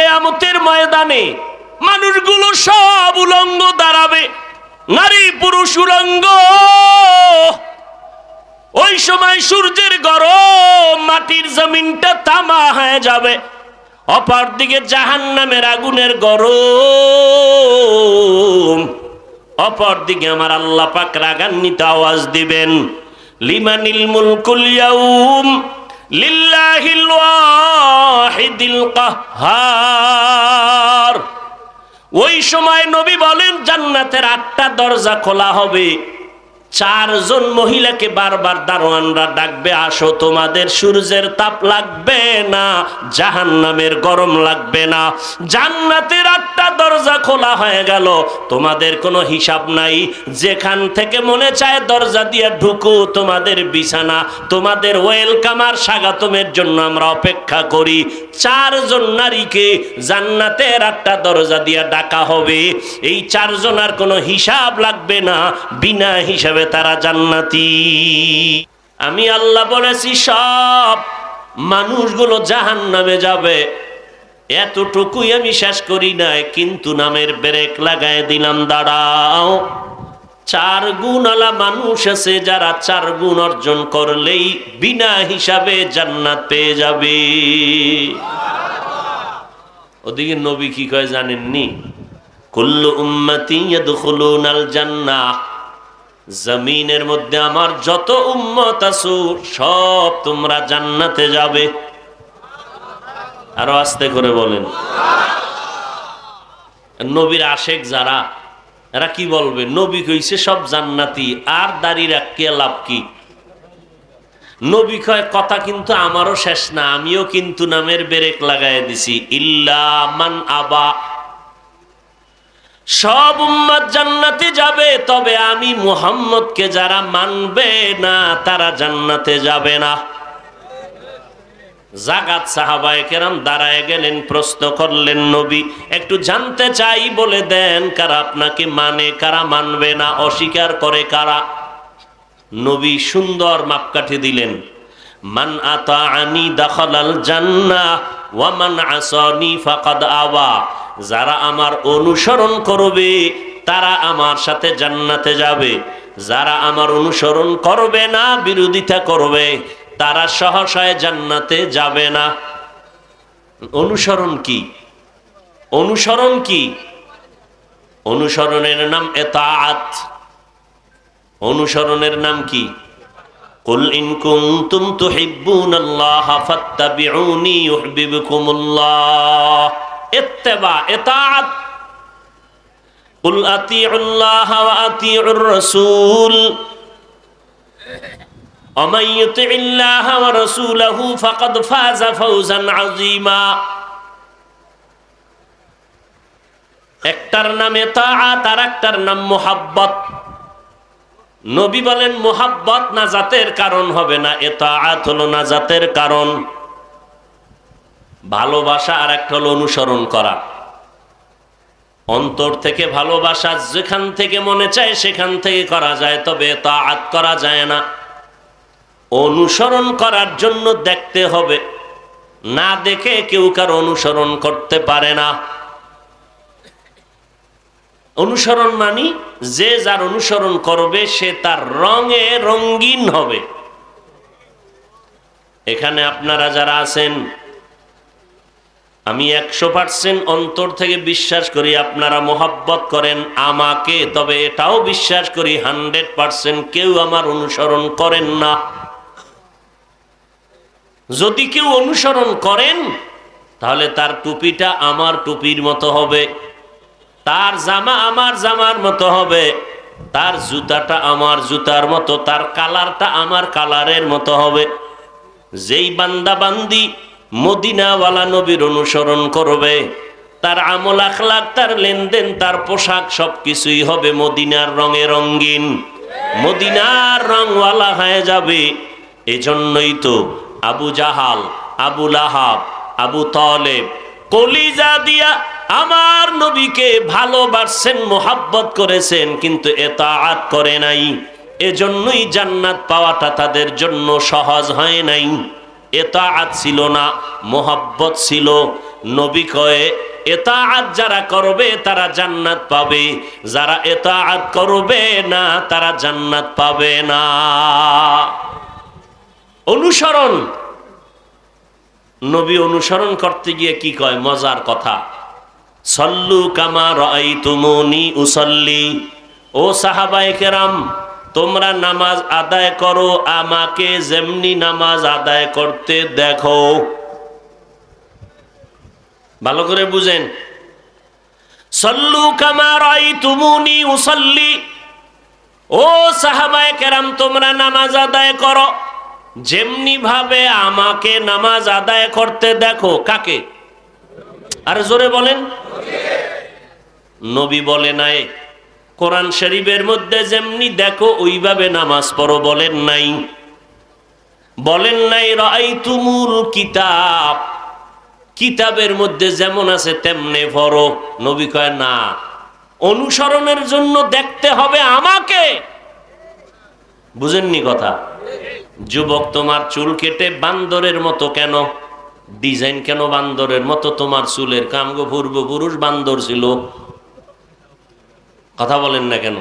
কিয়ামতের ময়দানে মানুষগুলো সব উলঙ্গ দাঁড়াবে, নারী পুরুষ উলঙ্গ। ওই সময় সূর্যের গরম মাটির জমিনটা তামা হয়ে যাবে, অপর দিকে জাহান্নামের আগুনের গরম, অপর দিকে আমার আল্লাহ পাক রাগান্বিত আওয়াজ দিবেন, লিমানিল মুলকুল ইয়াউম লিল্লাহিল ওয়াহিদিল কাহ্হার। ওই সময় নবী বলেন জান্নাতের 8টা দরজা খোলা হবে। 4 জন মহিলাকে বারবার দারোয়ানরা ডাকবে, আসো, তোমাদের সূর্যের তাপ লাগবে না, জাহান্নামের গরম লাগবে না। জান্নাতের 8টা দরজা খোলা হয়ে গেল, তোমাদের কোনো হিসাব নাই, যেখান থেকে মনে চায় দরজা দিয়ে ঢুকো। তোমাদের বিছানা, তোমাদের ওয়েলকাম আর স্বাগতমের জন্য আমরা অপেক্ষা করি। 4 জন নারীকে জান্নাতের 8টা দরজা দিয়ে ডাকা হবে। এই 4 জনের কোনো হিসাব লাগবে না, বিনা হিসাবে তারা জান্নাতি। আমি আল্লাহ বলেছি সব মানুষগুলো জাহান্নামে যাবে, এতটুকুই আমি শেষ করি নাই, কিন্তু নামের ব্রেক লাগায় দিলাম, দাঁড়াও। 4 গুণওয়ালা মানুষ আছে যারা 4 গুণ অর্জন করলেই বিনা হিসাবে জান্নাত পেয়ে যাবে। ওদিকে নবী কি কয় জানেননি? কুল্লু উম্মতি ইয়াদখুলুনাল জান্নাহ, জমিনের মধ্যে আমার যত উম্মত আছো সব তোমরা জান্নাতে যাবে। আরো আস্তে করে বলেন। নবীর আশেক যারা, এরা কি বলবে? নবী কইছে সব জান্নাতি, আর দাড়ি রাখকে লাভ কি? নবী কয় কথা কিন্তু আমারও শেষ না, আমিও কিন্তু নামের ব্রেক লাগাই দিছি। ইল্লা মান আবা, সব উম্মত জান্নাতে যাবে, তবে আমি মুহাম্মদকে যারা মানবে না তারা জান্নাতে যাবে না। জাগাত সাহাবায়ে কেরাম দাঁড়ায় গেলেন, প্রশ্ন করলেন, নবী একটু জানতে চাই, বলে দেন কারা আপনাকে মানে, কারা মানবে না, অস্বীকার করে কারা। নবী সুন্দর মাপকাঠি দিলেন, মান আতাআনি দাখালাল জান্নাহ ওয়া মান আসানি ফাকাদ আবা। যারা আমার অনুসরণ করবে তারা আমার সাথে জান্নাতে যাবে, যারা আমার অনুসরণ করবে না, বিরোধিতা করবে, তারা সহসায় জান্নাতে যাবে না। অনুসরণ কি? অনুসরণ কি? অনুসরণের নাম ইতাআত। অনুসরণের নাম কি? কুল ইন কুনতুম তুহিব্বুনাল্লাহ ফাত্তাবিউনি ইউহিব্বুকুমুল্লাহ। ইত্তিবা, ইতাআত। কুল আতিউল্লাহ ওয়া আতিউর রাসূল ওয়া মান ইউতিইল্লাহ ওয়া রাসূলাহু ফাকাদ ফাযা ফাওজান আযীমা। একটার নাম ইতাআত আর একটার নাম মুহাব্বত। নবী বলেন মুহাব্বত নাজাতের কারণ হবে না, ইতাআত হলো নাজাতের কারণ। ভালোবাসা আর একটা হলো অনুসরণ করা। অন্তর থেকে ভালোবাসা যেখান থেকে মনে চায় সেখান থেকে করা যায়, তবে ইতাআত করা যায় না। অনুসরণ করার জন্য দেখতে হবে, না দেখে কেউ কারো অনুসরণ করতে পারে না। অনুসরণ মানি যে যার অনুসরণ করবে সে তার রঙে রঙিন হবে। এখানে আপনারা যারা আছেন, আমি 100% অন্তর থেকে বিশ্বাস করি আপনারা মোহাব্বত করেন আমাকে, তবে এটাও বিশ্বাস করি 100% কেউ আমার অনুসরণ করেন না। যদি কেউ অনুসরণ করেন তাহলে তার টুপিটা আমার টুপির মতো হবে, তার জামা আমার জামার মতো হবে, তার জুতাটা আমার জুতার মতো, তার কালারটা আমার কালারের মতো হবে। যেই বান্দা বান্দি মদিনাওয়ালা নবীর অনুসরণ করবে, তার আমল আখলাক, তার লেনদেন, তার পোশাক সবকিছুই হবে মদিনার রঙে রঙিন, মদিনার রংওয়ালা হয়ে যাবে। এজন্যই তো আবু জাহাল, আবু লাহাব, আবু তালেব কলিজা দিয়া আমার নবীকে ভালোবাসছেন, মোহাব্বত করেছেন, কিন্তু ইতাআত করে নাই। এজন্যই জান্নাত পাওয়াটা তাদের জন্য সহজ হয় নাই। ইতাআত ছিল না, মোহাব্বত ছিল। নবী কয়ে ইতাআত যারা করবে তারা জান্নাত পাবে, যারা ইতাআত করবে না তারা জান্নাত পাবে না। অনুসরণ, নবী অনুসরণ করতে গিয়ে কি কয়, মজার কথা, সল্লু কামা রাআইতুমুনি উসাল্লি, ও সাহাবায়ে কেরাম তোমরা নামাজ আদায় করো আমাকে যেমনি নামাজ আদায় করতে দেখো। ভালো করে বুঝেন, সল্লু কামা রাআইতুমুনি উসাল্লি, ও সাহাবায়ে কেরাম তোমরা নামাজ আদায় করো যেমনি ভাবে আমাকে নামাজ আদায় করতে দেখো। কাকে? আরে জোরে বলেন। নবী বলে নাই কোরআন শরীফের মধ্যে যেমনি দেখো ওইভাবে নামাজ পড়ো, বলেন নাই। বলেন নাই রাআইতুমুল কিতাব, কিতাবের মধ্যে যেমন আছে তেমনে পড়ো। নবী কয় না, অনুসরণের জন্য দেখতে হবে আমাকে। বুঝেননি কথা? যুবক তোমার চুল কেটে বান্দরের মতো কেন? ডিজাইন কেন বান্দরের মতো তোমার চুলের? কামগো পূর্বপুরুষ বান্দর ছিল। কথা বলেন না কেন?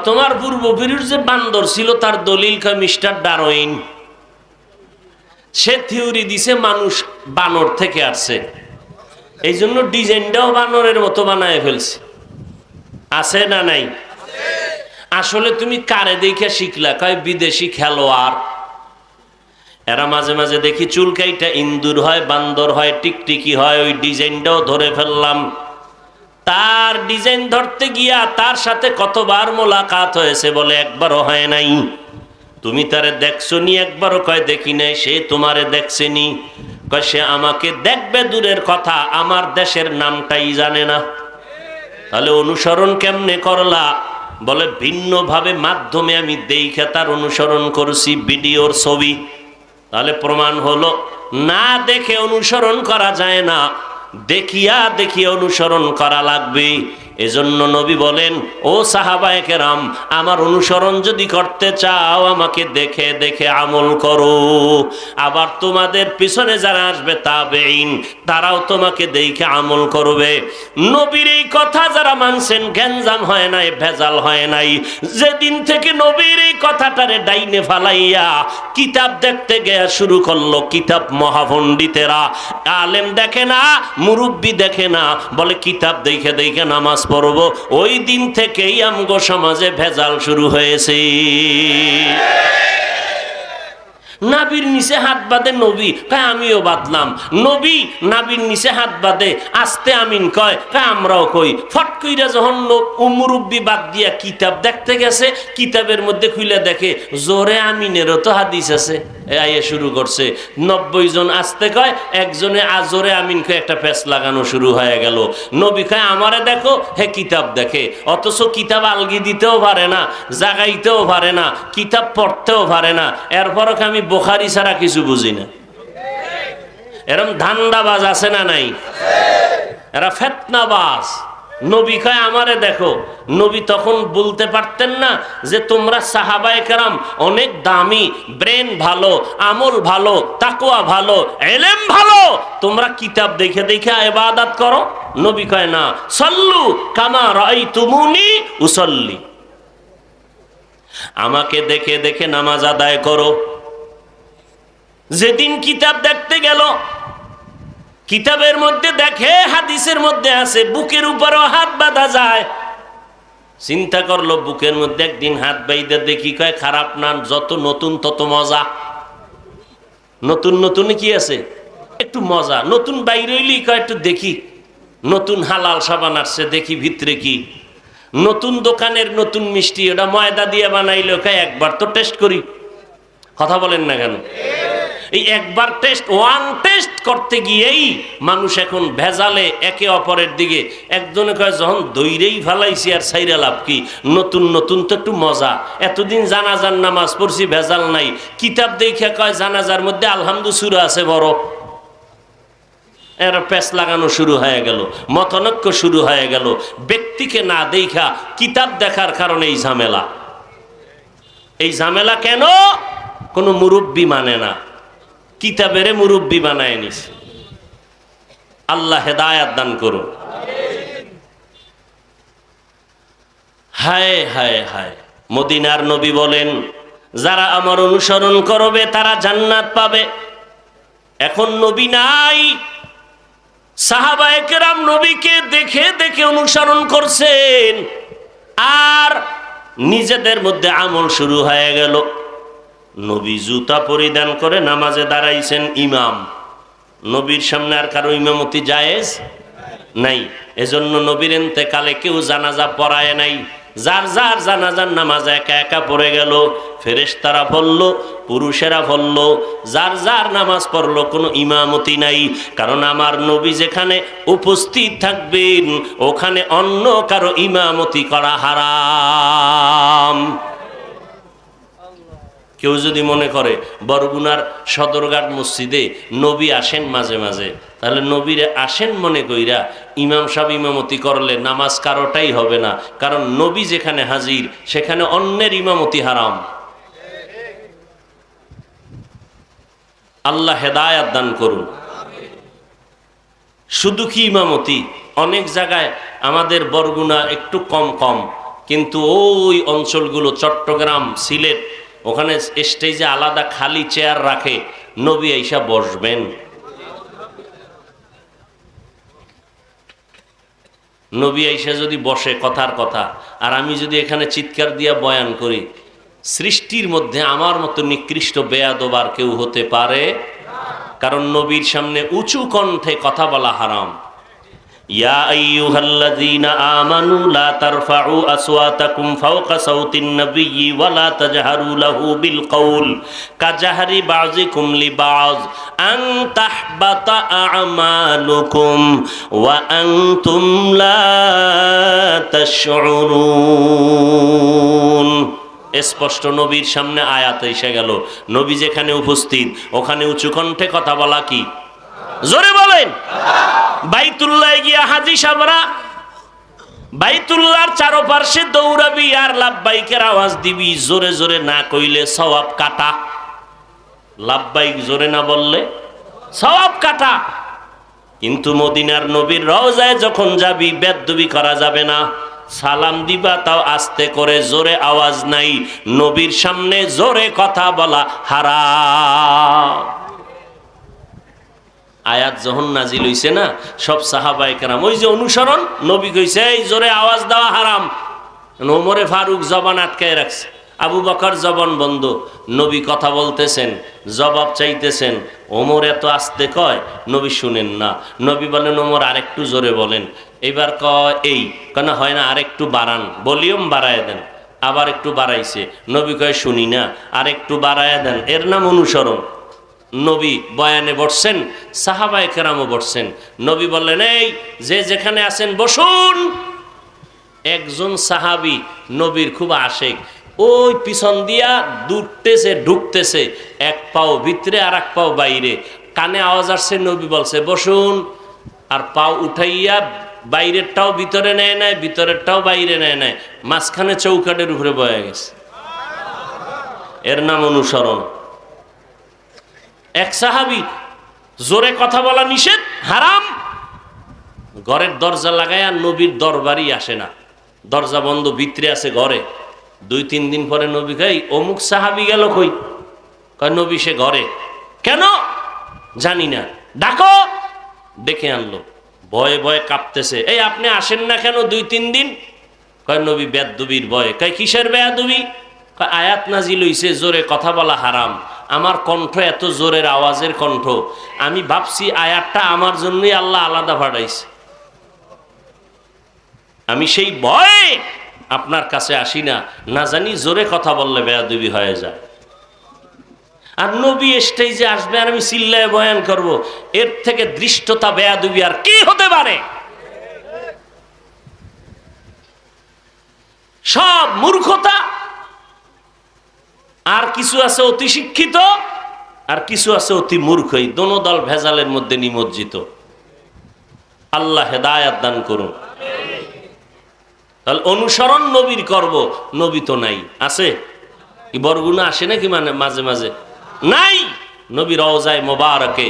তোমার পূর্বপুরুষ যে বান্দর ছিল তার দলিল কয় মিস্টার ডারউইন। সে থিওরি দিছে মানুষ বানর থেকে আসছে, এই জন্য ডিজাইনটাও বানরের মতো বানায় ফেলছে। আছে না নাই? আসলে তুমি কারে দেখে শিখলা? কয় বিদেশি খেলোয়াড়। এরা মাঝে মাঝে দেখি চুল কাইটা ইন্দুর হয়, বান্দর হয়, টিকটিকি হয়, ওই ডিজাইনটাও ধরে ফেললাম। তার ডিজাইন ধরতে গিয়া তার সাথে কতবার মোলাকাত হয়েছে বলে? একবারও হয় নাই। তুমি তারে দেখছো নি? একবারও কয় দেখি নাই। সে তোমারে দেখছে নি? কয় সে আমাকে দেখবে দূরের কথা, আমার দেশের নামটাই জানে না। তাহলে অনুসরণ কেমনে করলা? বলে ভিন্ন ভাবে মাধ্যমে আমি দেখে তার অনুসরণ করছি, ভিডিওর ছবি। তাহলে প্রমাণ হলো না দেখে অনুসরণ করা যায় না, দেখিয়া দেখিয়া অনুসরণ করা লাগবে। এজন্য নবী বলেন, ও সাহাবায়ে কেরাম আমার অনুসরণ যদি করতে চাও আমাকে দেখে দেখে আমল করো। আবার তোমাদের পিছনে যারা আসবে তাবেঈন, তারাও তোমাকে দেখে আমল করবে। নবীর এই কথা যারা মানছেন গ্যাঞ্জাম হয় নাই, ভেজাল হয় নাই। যেদিন থেকে নবীর এই কথাটারে ডাইনে ফালাইয়া কিতাব দেখতে গিয়ে শুরু করলো, কিতাব মহাপণ্ডিতেরা, আলেম দেখে না, মুরব্বি দেখে না, বলে কিতাব দেখে দেখে নামাজ পড়ব, ওই দিন থেকেই আমগো সমাজে ভেজাল শুরু হয়েছে। নাবির নিচে হাত বাঁধে নবী কয় আমিও বাঁধলাম, নবী নাবির নিচে হাত বাঁধে আস্তে আমিন কয় আমরাও কই। ফট কইরা যখন মুরব্বি বাদ দিয়া কিতাব দেখতে গেছে, কিতাবের মধ্যে খুলে দেখে জোরে আমিনেরও তো হাদিস আছে। আইয়ে শুরু করছে 90 জন আস্তে কয়, একজনে আজরে আমিন কয়, একটা প্যাচ লাগানো শুরু হয়ে গেল। নবী কয় আমারে দেখো, হে কিতাব দেখে। অথচ কিতাব আলগি দিতেও পারে না, জাগাইতেও পারে না, কিতাব পড়তেও পারে না। এরপরও আমি বুখারী ছাড়া কিছু বুঝি না। এরম ধান্দাবাজ আছে না নাই? এরা ফিতনাবাজ। নবী কয় আমারে দেখো। নবী তখন বলতে পারতেন না যে তোমরা সাহাবায়ে কেরাম অনেক দামি, ব্রেন ভালো, আমল ভালো, তাকওয়া ভালো, ইলম ভালো, তোমরা কিতাব দেখে দেখে ইবাদত করো? নবী কয় না, সাল্লু কামা রাআইতুমুনি উসাল্লি, আমাকে দেখে দেখে নামাজ আদায় করো। যেদিন কিতাব দেখতে গেল, কিতাবের মধ্যে দেখে হাদিসের মধ্যে আছে বুকের উপরও হাত বাঁধা যায়। চিন্তা করলো বুকের মধ্যে একদিন হাত বাইদা দেখি, কয় খারাপ না, যত নতুন তত মজা। নতুন নতুন কি আছে? একটু মজা। নতুন বাইরে হইলেই কয় একটু দেখি, নতুন হালাল সাবান আসছে দেখি ভিতরে কি। নতুন দোকানের নতুন মিষ্টি, ওটা ময়দা দিয়ে বানাইলো, কয় একবার তো টেস্ট করি। কথা বলেন না কেন? এই একবার টেস্ট, ওয়ান টেস্ট করতে গিয়েই মানুষ এখন ভেজালে একে অপরের দিকে। একজনে কয় যখন দইরেই ফেলাইছি আর সাইরা লাভ কি, নতুন নতুন তো একটু মজা। এতদিন জানাজার নামাজ পড়ছি, ভেজাল নাই। কিতাব দেখে কয় জানাজার মধ্যে আলহামদু সূরা আছে বড়। এর প্যাচ লাগানো শুরু হয়ে গেল, মতনৈক্য শুরু হয়ে গেল। ব্যক্তিকে না দেখা কিতাব দেখার কারণে এই ঝামেলা। এই ঝামেলা কেন? কোনো মুরব্বি মানে না, কিতাবের মুরব্বি বানায় নিছে। আল্লাহ হেদায়াত দান করুন। হায় হায় হায়, মদিনার নবী বলেন যারা আমার অনুসরণ করবে তারা জান্নাত পাবে। এখন নবী নাই, সাহাবায়ে কেরাম নবীকে দেখে দেখে অনুসরণ করছেন, আর নিজেদের মধ্যে আমল শুরু হয়ে গেল। নবী জুতা পরিধান করে নামাজে দাঁড়াইছেন ইমাম, নবীর সামনে আর কারো ইমামতি জায়েজ নাই। এজন্য নবীর ইন্তেকালে কেউ জানাজা পড়ায় নাই। যার যার জানাজার নামাজ একা একা পড়ে গেল, ফেরেশতারা পড়ল, পুরুষেরা পড়ল, যার যার নামাজ পড়লো, কোনো ইমামতি নাই। কারণ আমার নবী যেখানে উপস্থিত থাকবেন ওখানে অন্য কারো ইমামতি করা হারাম। কেউ যদি মনে করে বরগুনার সদরঘাট মসজিদে নবী আসেন মাঝে মাঝে, তাহলে নবীরে আসেন মনে কইরা ইমাম সাহেব ইমামতি করলে নামাজ কারোটাই হবে না। কারণ নবী যেখানে হাজির সেখানে অন্যের ইমামতি হারাম। আল্লাহ হেদায়াত দান করুন। শুধু কি ইমামতি, অনেক জায়গায় আমাদের বরগুনা একটু কম কম, কিন্তু ওই অঞ্চলগুলো চট্টগ্রাম, সিলেট, ওখানে স্টেজে আলাদা খালি চেয়ার রাখে, নবী আইসা বসবেন। নবী আইসা যদি বসে কথার কথা, আর আমি যদি এখানে চিৎকার দিয়া বয়ান করি, সৃষ্টির মধ্যে আমার মতো নিকৃষ্ট বেয়াদব আর কেউ হতে পারে? কারণ নবীর সামনে উঁচু কণ্ঠে কথা বলা হারাম। ইয়া আইয়ুহাল্লাযীনা আমানু লা তারফাউ আসওয়াতাকুম ফাওকা সাওতিন নাবিয়্যি ওয়া লা তাজহারু লাহু বিল কওল কাজাহরি বাযিকুম লিবায আন তাহবাতা আমালুকুম ওয়া আনতুম লা তাশউরুন। স্পষ্ট নবীর সামনে আয়াত এসে গেল, নবী যেখানে উপস্থিত ওখানে উঁচু কণ্ঠে কথা বলা কি? জোরে বলেন। বাইতুল্লাহ গিয়া হাজী সাহেবরা বাইতুল্লাহর চারপাশে দৌড়াবি আর লাব্বাইকের আওয়াজ দিবি, জোরে জোরে না কইলে সওয়াব কাটা। লাব্বাইক জোরে না বললে সওয়াব কাটা। কিন্তু মদিনার নবীর রওজায় যখন যাবি বেদবি করা যাবে না, সালাম দিবা তাও আস্তে করে, জোরে আওয়াজ নাই। নবীর সামনে জোরে কথা বলা হারাম। আয়াত যখন নাজিল হইছে না, সব সাহাবায়ে কেরাম ওই যে অনুসরণ, নবী কইছে এই জোরে আওয়াজ দেওয়া হারাম। ওমরে ফারুক জবান আটকায় রাখছে, আবু বকর জবান বন্ধ। নবী কথা বলতেছেন, জবাব চাইতেছেন, ওমর এত আস্তে কয়, নবী শুনেন না। নবী বলেন ওমর আরেকটু জোরে বলেন। এবার কয় এই কেন হয় না, আরেকটু বাড়ান, ভলিউম বাড়ায় দেন। আবার একটু বাড়াইছে, নবী কয় শুনি না, আরেকটু বাড়ায় দেন। এর নাম অনুসরণ। নবী বয়ানে বসছেন, সাহাবায়ে কেরামও বসছেন। নবী বললেন এই যে যেখানে আছেন বসুন। একজন সাহাবী নবীর খুব আশেক, ওই পিছন দিয়া দূরতেছে ঢুকতেছে, এক পাও ভিতরে আর এক পাও বাইরে। কানে আওয়াজ আসছে, নবী বলছে বসুন, আর পাও উঠাইয়া বাইরেরটাও ভিতরে নেয় নাই, ভিতরেরটাও বাইরে নেয় নাই, মাঝখানে চৌকাটের উপরে বয়ে গেছে। এর নাম অনুসরণ। এক সাহাবী জোরে কথা বলা নিষেধ, হারাম। ঘরের দরজা লাগায় আর নবীর দরবারই আসে না, দরজা বন্ধ, ভিতরে আছে ঘরে। 2-3 দিন পরে নবী কই অমুক সাহাবী গেল কই? কয় নবী সে ঘরে। কেন জানি না, ডাকো। ডেকে আনলো, ভয়ে ভয়ে কাঁপতেছে। এই আপনি আসেন না কেন 2-3 দিন? কয় নবী বেয়াদবির ভয়ে। কয় কিসের বেয়াদবি? কয় আয়াত নাজিল হইছে জোরে কথা বলা হারাম। আমার কণ্ঠ এত জোরের আওয়াজের কণ্ঠ, আমি ভাবছি আয়াতটা আমার জন্যই আল্লাহ আলাদা পাঠাইছে। আমি সেই ভয়ে আপনার কাছে আসি না, না জানি জোরে কথা বললে বেয়াদবি হয়ে যায়। আর নবী স্টেজে আসবে আর আমি চিল্লায় বয়ান করব, এর থেকে দৃষ্টতা বেয়াদবি আর কি হতে পারে? সব মূর্খতা। আর কিছু আছে অতি শিক্ষিত, আর কিছু আছে অতি মূর্খই, দোনো দল ভেজালের মধ্যে নিমজ্জিত। আল্লাহ হেদায়াত দান করুন। তাহলে অনুসরণ নবীর করব, নবী তো নাই। আছে কি বরগুনা আসে নাকি মানে মাঝে মাঝে? নাই। নবী রওজায়ে মোবারকে,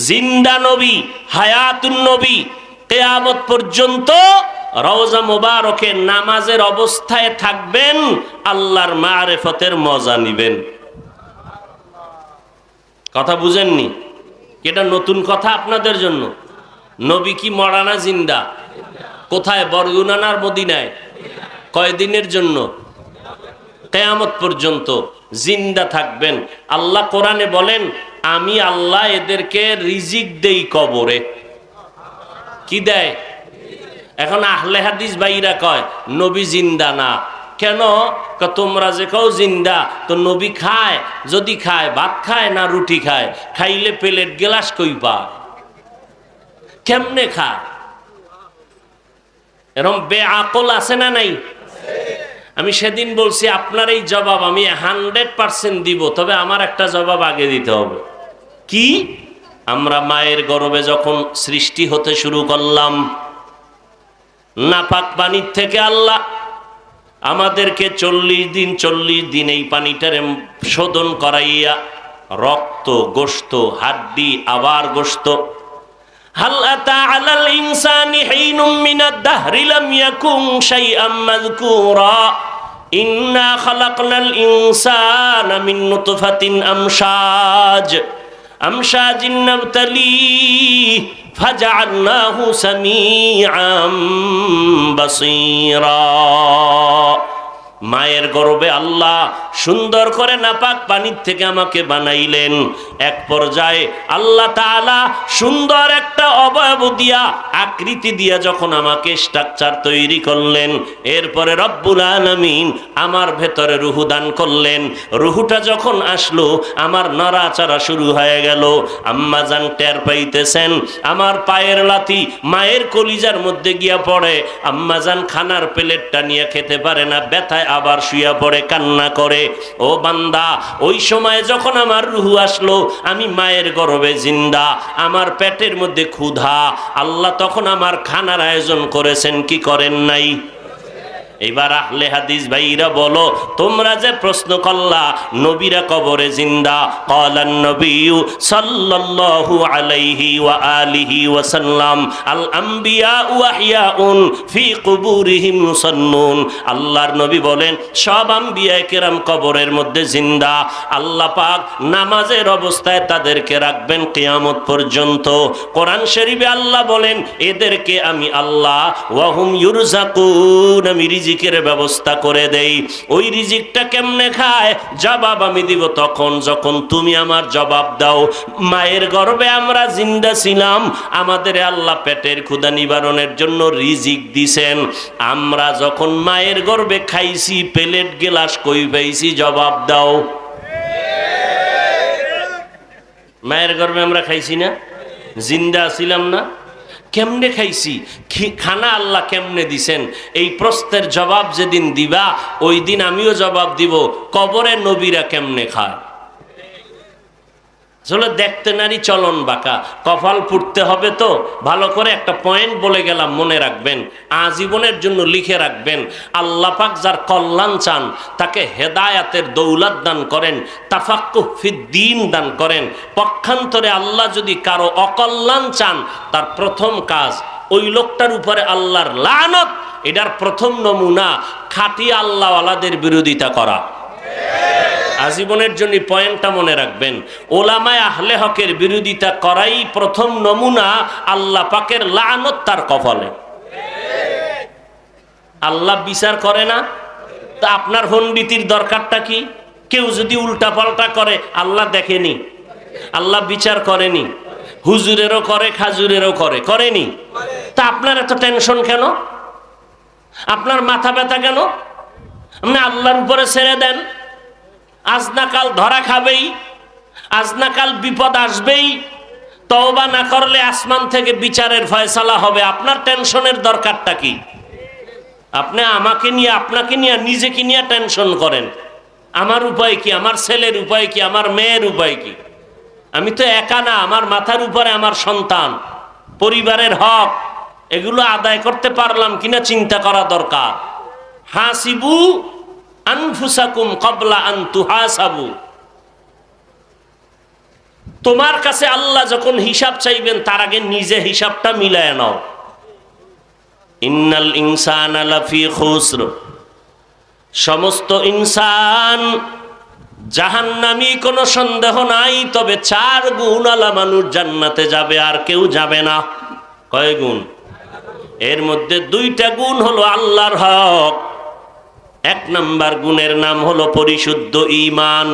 জিন্দা নবী, হায়াতুন নবী, কিয়ামত পর্যন্ত রওজা মোবারকে নামাজের অবস্থায় থাকবেন, আল্লাহর মারিফতের মজা নিবেন। কথা বুঝেননি? এটা নতুন কথা আপনাদের জন্য। নবী কি মরা না জিন্দা? কোথায়? বরগুনার মদিনায়। কয়দিনের জন্য? কিয়ামত পর্যন্ত জিন্দা থাকবেন। আল্লাহ কোরআনে বলেন, আমি আল্লাহ এদেরকে রিজিক দেই কবরে। কি দেয়? এখন আহলে হাদিস ভাইরা কয় নবী জিন্দা না। কেন? তোমরা যে কও জিন্দা, তো নবী খায়? যদি খায়, ভাত খায় না রুটি খায়? খাইলে প্লেট গ্লাস কই পায়? কেমনে খায়? এরকম বেআকল আছে না নাই? আমি সেদিন বলছি আপনার এই জবাব আমি 100% দিব, তবে আমার একটা জবাব আগে দিতে হবে। কি? আমরা মায়ের গর্ভে যখন সৃষ্টি হতে শুরু করলাম, নাপাক পানির থেকে আল্লাহ আমাদেরকে 40 দিন এই পানিটারে শোধন করাইয়া রক্ত, গোশত, হাড্ডি, আবার গোশত। হাল আতা আলাল ইনসানি হিনুম মিনাদ দাহরি লাম ইয়াকুন শাইআম মাযকুরা ইন্না খালাকনাল ইনসানা মিন নুতফাতিন আমশাজিন নাবতালিহি ফাজআলনাহু সামিআম বাসীরা। মায়ের গর্ভে আল্লাহ সুন্দর করে নাপাক পানির থেকে আমাকে বানাইলেন। এক পর্যায়ে আল্লাহ তাআলা সুন্দর একটা অবয়ব দিয়া, আকৃতি দিয়া যখন আমাকে স্ট্রাকচার তৈরি করলেন, এরপরে রব্বুল আলামিন আমার ভেতরে রুহু দান করলেন। রুহুটা যখন আসলো, আমার নড়াচড়া শুরু হয়ে গেল। আম্মা জান টের পাইতেছেন, আমার পায়ের লাথি মায়ের কলিজার মধ্যে গিয়া পড়ে। আম্মা জান খানার প্লেটটা নিয়ে খেতে পারে না, ব্যথায় আবার শুয়ে পড়ে, কান্না করে। ও বান্দা, ওই সময় যখন আমার রুহু আসলো, আমি মায়ের গর্ভে জিন্দা, আমার পেটের মধ্যে ক্ষুধা, আল্লাহ তখন আমার খানার আয়োজন করেছেন কি করেন নাই? এবার আহলে হাদিস ভাইরা বলো, তোমরা যে প্রশ্ন করলা নবীরা কবরে জিন্দা, ক্বালান নবিয়্যু সাল্লাল্লাহু আলাইহি ওয়া আলিহি ওয়া সাল্লাম আল আমবিয়া ওয়াহিয়াউন ফি কুবুরিহিম ইউসান্নুন। আল্লাহর নবী বলেন, সব আম্বিয়া কেরাম কবরের মধ্যে জিন্দা। আল্লাহ পাক নামাজের অবস্থায় তাদেরকে রাখবেন কিয়ামত পর্যন্ত। কোরআন শরীফে আল্লাহ বলেন, এদেরকে আমি আল্লাহ ওয়াহুম ইউরযাকুন, আমি রিজিকের ব্যবস্থা করে দেই। ওই রিজিকটা কেমনে খায়? জবাব আমি দিব তখন যখন তুমি আমার জবাব দাও। মায়ের গর্ভে আমরা জিন্দা ছিলাম, আমাদের আল্লাহ পেটের ক্ষুধা নিবারণের জন্য রিজিক দিছেন। আমরা যখন মায়ের গর্ভে খাইছি, প্লেট গ্লাস কই পাইছি? জবাব দাও। মায়ের গর্ভে আমরা খাইছি না? জিন্দা ছিলাম না? কেমনে খাইছি? খানা আল্লাহ কেমনে দিছেন? এই প্রশ্নের জবাব যেদিন দিবা, ওই দিন আমিও জবাব দিব, কবরে নবীরা কেমনে খায়। আসলে দেখতে নারী চলন বাঁকা, কপাল পুড়তে হবে। তো ভালো করে একটা পয়েন্ট বলে গেলাম, মনে রাখবেন, আজীবনের জন্য লিখে রাখবেন। আল্লাহ পাক যার কল্যাণ চান, তাকে হেদায়াতের দৌলত দান করেন, তাফাক্কুহ ফিদ্দীন দান করেন। পক্ষান্তরে আল্লাহ যদি কারো অকল্যাণ চান, তার প্রথম কাজ ওই লোকটার উপরে আল্লাহর লানত। এটার প্রথম নমুনা খাঁটি আল্লাহওয়ালাদের বিরোধিতা করা। আজীবনের জন্য পয়েন্টটা মনে রাখবেন, ওলামায়ে আহলে হকের বিরোধিতা করাই প্রথম নমুনা আল্লাহ পাকের লানত তার কপালে। আল্লাহ বিচার করে না, তা আপনার পণ্ডিতির দরকারটা কি? কেউ যদি উল্টা পাল্টা করে, আল্লাহ দেখেনি? আল্লাহ বিচার করেনি? হুজুরেরও করে, খাজুরেরও করে, করেনি? তা আপনার এত টেনশন কেন? আপনার মাথা ব্যথা কেন? আপনি আল্লাহর উপরে ছেড়ে দেন। আজ না কাল ধরা খাবেই, আজ না কাল বিপদ আসবেই। তওবা না করলে আসমান থেকে বিচারের ফয়সালা হবে। আপনার টেনশনের দরকারটা কি? আপনি আমাকে নিয়ে, আপনাকে নিয়ে, নিজেকে নিয়ে টেনশন করেন। আমার উপায় কি? আমার ছেলের উপায় কি? আমার মেয়ের উপায় কি? আমি তো একা না, আমার মাথার উপরে আমার সন্তান, পরিবারের হক, এগুলো আদায় করতে পারলাম কিনা চিন্তা করা দরকার। হাসিবু আনফুসাকুম ক্বাবলা আন তুহাসাবু। তোমার কাছে আল্লাহ যখন হিসাব চাইবেন তার আগে নিজে হিসাবটা মিলায় নাও। ইন্নাল ইনসানা লাফি খুসর, সমস্ত ইনসান জাহান্নামী, কোনো সন্দেহ নাই। তবে 4 গুণওয়ালা মানুষ জান্নাতে যাবে, আর কেউ যাবে না। কয় গুণ? এর মধ্যে 2টা গুণ হলো আল্লাহর হক। 1 নাম্বার গুণের নাম হলো পরিশুদ্ধ ঈমান,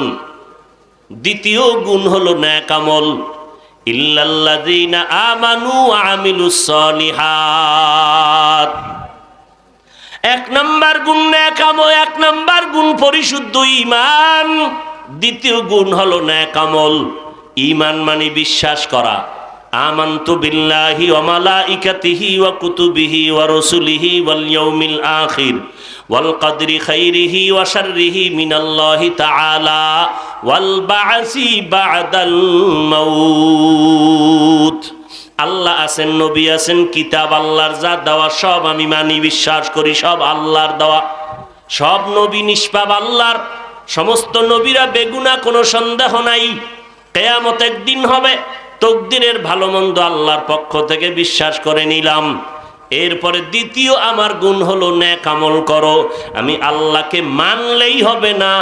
2য় গুণ হলো নেক আমল। ইল্লাল্লাযীনা আমানু ওয়া আমিলুস সলিহাত। 1 নাম্বার গুণ নেক আমল, 1 নাম্বার গুণ পরিশুদ্ধ ঈমান, 2য় গুণ হলো নেক আমল। ঈমান মানে বিশ্বাস করা। আমানতু বিল্লাহি ওয়া মালাইকাতিহি ওয়া কুতুবিহি ওয়া রাসূলিহি ওয়াল ইয়াউমিল আখির ওয়াল কদরি খাইরিহি ওয়া শাররিহি মিনাল্লাহি তাআলা ওয়াল বা'সি বা'দাল মাউত। আল্লাহ আছেন, নবী আছেন, কিতাব আল্লাহর যা দেওয়া সব আমি মানি, বিশ্বাস করি, সব আল্লাহর দেওয়া। সব নবী নিষ্পাপ আল্লাহর, সমস্ত নবীরা বেগুনাহ, কোনো সন্দেহ নাই। কিয়ামত একদিন হবে, তকদিরের ভালো মন্দ আল্লাহর পক্ষ থেকে বিশ্বাস করে নিলাম। এরপরে 2য় আমার গুণ হলো নেক আমল করো। আমি আল্লাহকে মানলেই হবে না,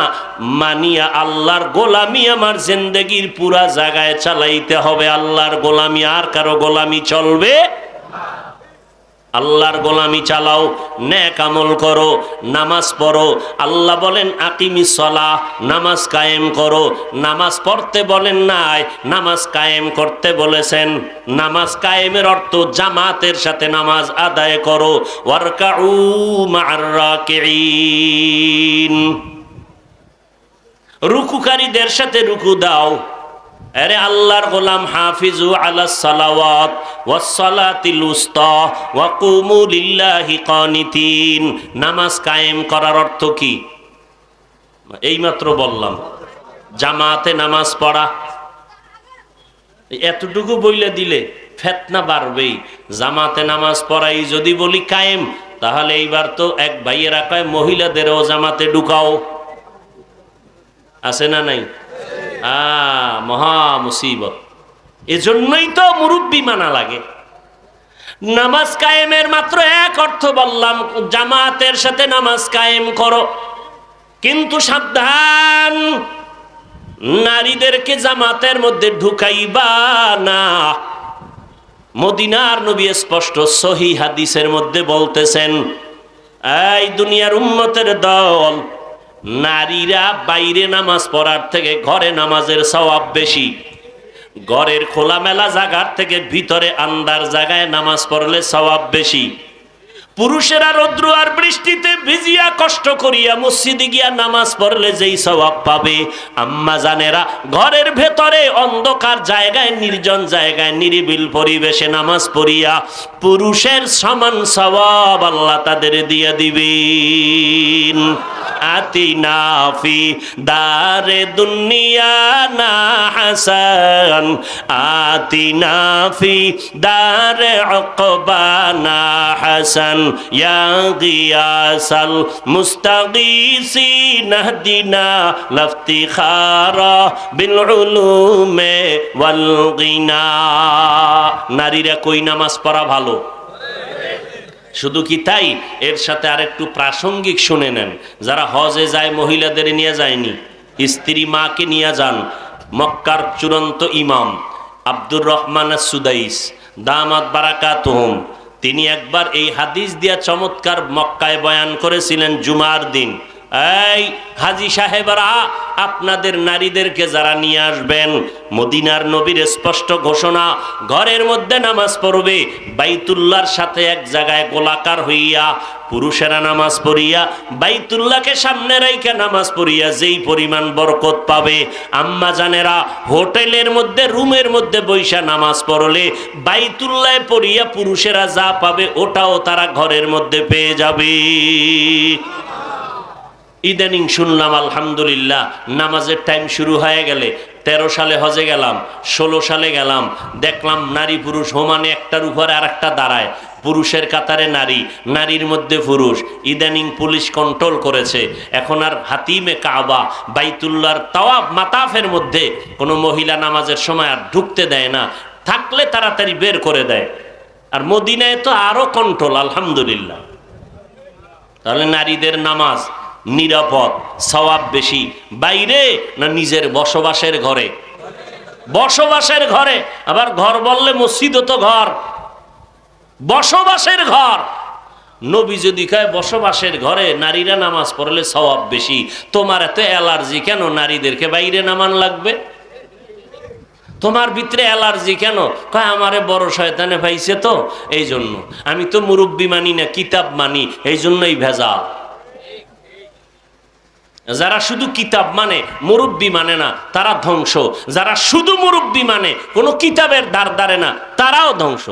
মানিয়া আল্লাহর গোলামি আমার জিন্দেগির পুরা জায়গায় চালাইতে হবে। আল্লাহর গোলামি, আর কারো গোলামি চলবে? আল্লাহর গোলামি চালাও, নেক আমল করো, নামাজ পড়ো। আল্লাহ বলেন আকিমিস সালাহ, নামাজ কায়েম করো। নামাজ পড়তে বলেন নাই, নামাজ কায়েম করতে বলেছেন। নামাজ কায়েমের অর্থ জামাতের সাথে নামাজ আদায় করো। ওয়ারকাউ মা'আর রাকিঈন, রুকুকারীদের সাথে রুকু দাও। আরে আল্লাহর গোলাম, হাফিজু আলাস সালাওয়াত ওয়াস সালাতিল উস্তা ওয়া কুমু লিল্লাহি কানিতিন। নামাজ কায়েম করার অর্থ কি? এইমাত্র বললাম, জামাতে নামাজ পড়া। এতটুকু বইলে দিলে ফিতনা বাড়বেই। জামাতে নামাজ পড়াই যদি বলি কায়েম, তাহলে এইবার তো এক ভাইয়েরা কয় মহিলাদেরও জামাতে ঢুকাও। আছে না নাই? মহা মুসিবত। এজন্যই তো মুরব্বি মানা লাগে। নামাজ কায়েমের মাত্র 1 অর্থ বললাম, জামাতের সাথে নামাজ কায়েম করো। কিন্তু সাবধান, নারীদেরকে জামাতের মধ্যে ঢুকাইবা না। মদিনার নবী স্পষ্ট সহিহ হাদিসের মধ্যে বলতেছেন, এই দুনিয়ার উম্মতের দল, নারীরা বাইরে নামাজ পড়ার থেকে ঘরে নামাজের সওয়াব বেশি। ঘরের খোলামেলা জায়গার থেকে ভিতরে আন্দার জায়গায় নামাজ পড়লে সওয়াব বেশি। পুরুষেরা রৌদ্র আর বৃষ্টিতে ভিজিয়া কষ্ট করিয়া মসজিদে গিয়া নামাজ পড়লে যেই সওয়াব পাবে, আম্মা জানেরা ঘরের ভেতরে অন্ধকার জায়গায়, নির্জন জায়গায়, নিরিবিল পরিবেশে নামাজ পড়িয়া পুরুষের সমান সওয়াব আল্লাহ তাদের দিয়ে দিবেন। আতিনা ফি দারে দুনিয়া না হাসান, আতিনা ফি দারে উকবা না হাসান, ইয়া গিয়াসাল মুস্তাগীসিন ইহদিনা লাফতিখারা বিল উলুমে ওয়াল গিনা। নারীরা কই নামাজ পড়া ভালো। শুধু কি তাই, এর সাথে আরেকটু প্রাসঙ্গিক শুনে নেন। যারা হজে যায় মহিলাদের নিয়ে যায়নি, স্ত্রী মাকে নিয়ে যান। মক্কার চূড়ান্ত ইমাম আব্দুর রহমান আস-সুদাইস দামাত বারাকাতুহুম, তিনি একবার এই হাদিস দিয়া চমৎকার মক্কায় বয়ান করেছিলেন জুমার দিন। এই হাজী সাহেবরা, আপনাদের নারীদেরকে যারা নিয়ে আসবেন, মদিনার নবীর স্পষ্ট ঘোষণা, ঘরের মধ্যে নামাজ পড়বে, বাইতুল্লাহর সাথে এক জায়গায় গোলাকার হইয়া পুরুষেরা নামাজ পড়িয়া বাইতুল্লাহকে সামনে রাইখা নামাজ পড়িয়া যেই পরিমাণ বরকত পাবে, আম্মা জানেরা হোটেলের মধ্যে রুমের মধ্যে বৈশা নামাজ পড়লে বাইতুল্লাহ পড়িয়া পুরুষেরা যা পাবে ওটাও তারা ঘরের মধ্যে পেয়ে যাবে। ইদানিং শুনলাম আলহামদুলিল্লাহ, নামাজের টাইম শুরু হয়ে গেলে 13 সালে হজে গেলাম, 16 সালে গেলাম, দেখলাম নারী পুরুষ সমানে একটার উপরে আর একটা দাঁড়ায়, পুরুষের কাতারে নারী, নারীর মধ্যে পুরুষ। ইদানিং পুলিশ কন্ট্রোল করেছে, এখন আর হাতিমে কাবা বাইতুল্লাহর তাওয়াফ মাতাফের মধ্যে কোনো মহিলা নামাজের সময় আর ঢুকতে দেয় না, থাকলে তাড়াতাড়ি বের করে দেয়। আর মদিনায় তো আরো কন্ট্রোল, আলহামদুলিল্লাহ। তাহলে নারীদের নামাজ নিরাপদ, সওয়াব বেশি বাইরে না নিজের বসবাসের ঘরে? বসবাসের ঘরে। আবার ঘর বললে মসজিদও তো ঘর, বসবাসের ঘর। নবী যদি কয় বসবাসের ঘরে নারীরা নামাজ পড়লে সওয়াব বেশি, তোমার এত অ্যালার্জি কেন নারীদেরকে বাইরে নামান লাগবে? তোমার ভিতরে অ্যালার্জি কেন? কয় আমারে বড় শয়তানে পাইছে তো এই জন্য। আমি তো মুরব্বি মানি না, কিতাব মানি, এই জন্যই ভেজাল। যারা শুধু কিতাব মানে মুরব্বি মানে না তারা ধ্বংস, যারা শুধু মুরব্বি মানে কোনো কিতাবের দ্বার ধারে না তারাও ধ্বংস।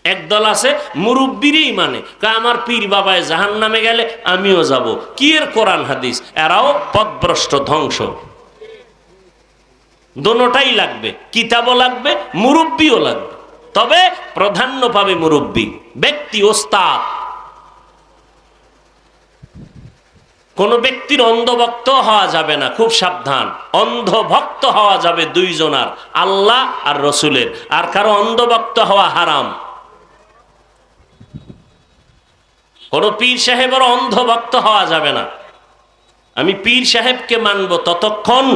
একদল আছে মুরব্বিরই মানে, আমার পীর বাবায় জাহান্নামে গেলে আমিও যাব, কি এর কোরআন হাদিস, এরাও পথভ্রষ্ট, ধ্বংস। দোনোটাই লাগবে, কিতাবও লাগবে, মুরব্বিও লাগবে, তবে প্রাধান্য পাবে মুরব্বি, ব্যক্তি ওস্তাদ। কোন ব্যক্তির অন্ধভক্ত হওয়া যাবে না, খুব সাবধান। অন্ধভক্ত হওয়া যাবে দুইজনার, আল্লাহ আর রসুলের, আর কারো অন্ধভক্ত হওয়া হারাম। কোন পীর সাহেবের অন্ধভক্ত হওয়া যাবে না। আমি পীর সাহেবকে মানব ততক্ষণ,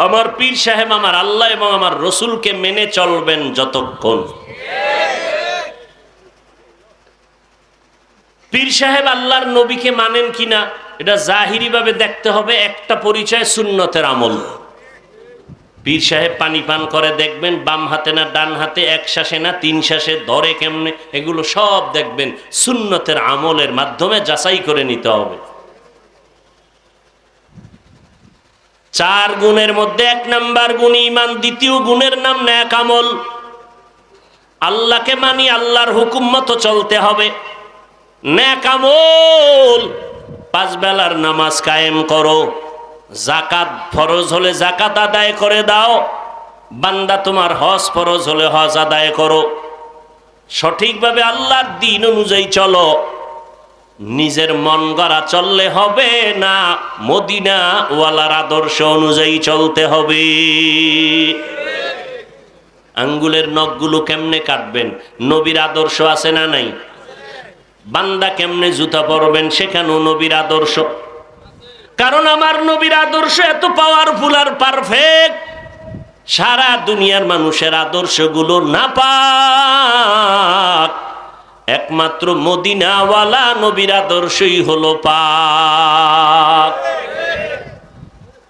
আমার পীর সাহেব আমার আল্লাহ এবং আমার রসুলকে মেনে চলবেন যতক্ষণ। পীর সাহেব আল্লাহর নবীকে মানেন কিনা এটা জাহিরি ভাবে দেখতে হবে। একটা পরিচয় সুন্নতের আমল। পীর সাহেব পানি পান করে দেখবেন বাম হাতে না ডান হাতে, এক শ্বাসে না 3 শ্বাসে, ধরে কেমনে, এগুলো সব দেখবেন সুন্নতের আমলের মাধ্যমে যাচাই করে নিতে হবে। 4 গুণের মধ্যে 1 নাম্বার গুণ ঈমান, দ্বিতীয় গুণের নাম নেক আমল। আল্লাহকে মানি, আল্লাহর হুকুম মতো চলতে হবে। নেক আমল, 5 বেলার নামাজ কায়েম করো, যাকাত ফরজ হলে যাকাত আদায় করে দাও, বান্দা তোমার হজ ফরজ হলে হজ আদায় করো, সঠিকভাবে আল্লাহর দ্বীন অনুযায়ী চলো। নিজের মন গড়া চললে হবে না, মদিনা ওয়ালার আদর্শ অনুযায়ী চলতে হবে। আঙ্গুলের নখগুলো কেমনে কাটবেন, নবীর আদর্শ আছে না নাই? বান্দা কেমনে জুতা পরবেন, সেখানেও নবীর আদর্শ। কারণ আমার নবীর আদর্শ এত পাওয়ারফুল আর পারফেক্ট, সারা দুনিয়ার মানুষের আদর্শগুলো নাপাক, একমাত্র মদিনাওয়ালা নবীর আদর্শই হলো পাক।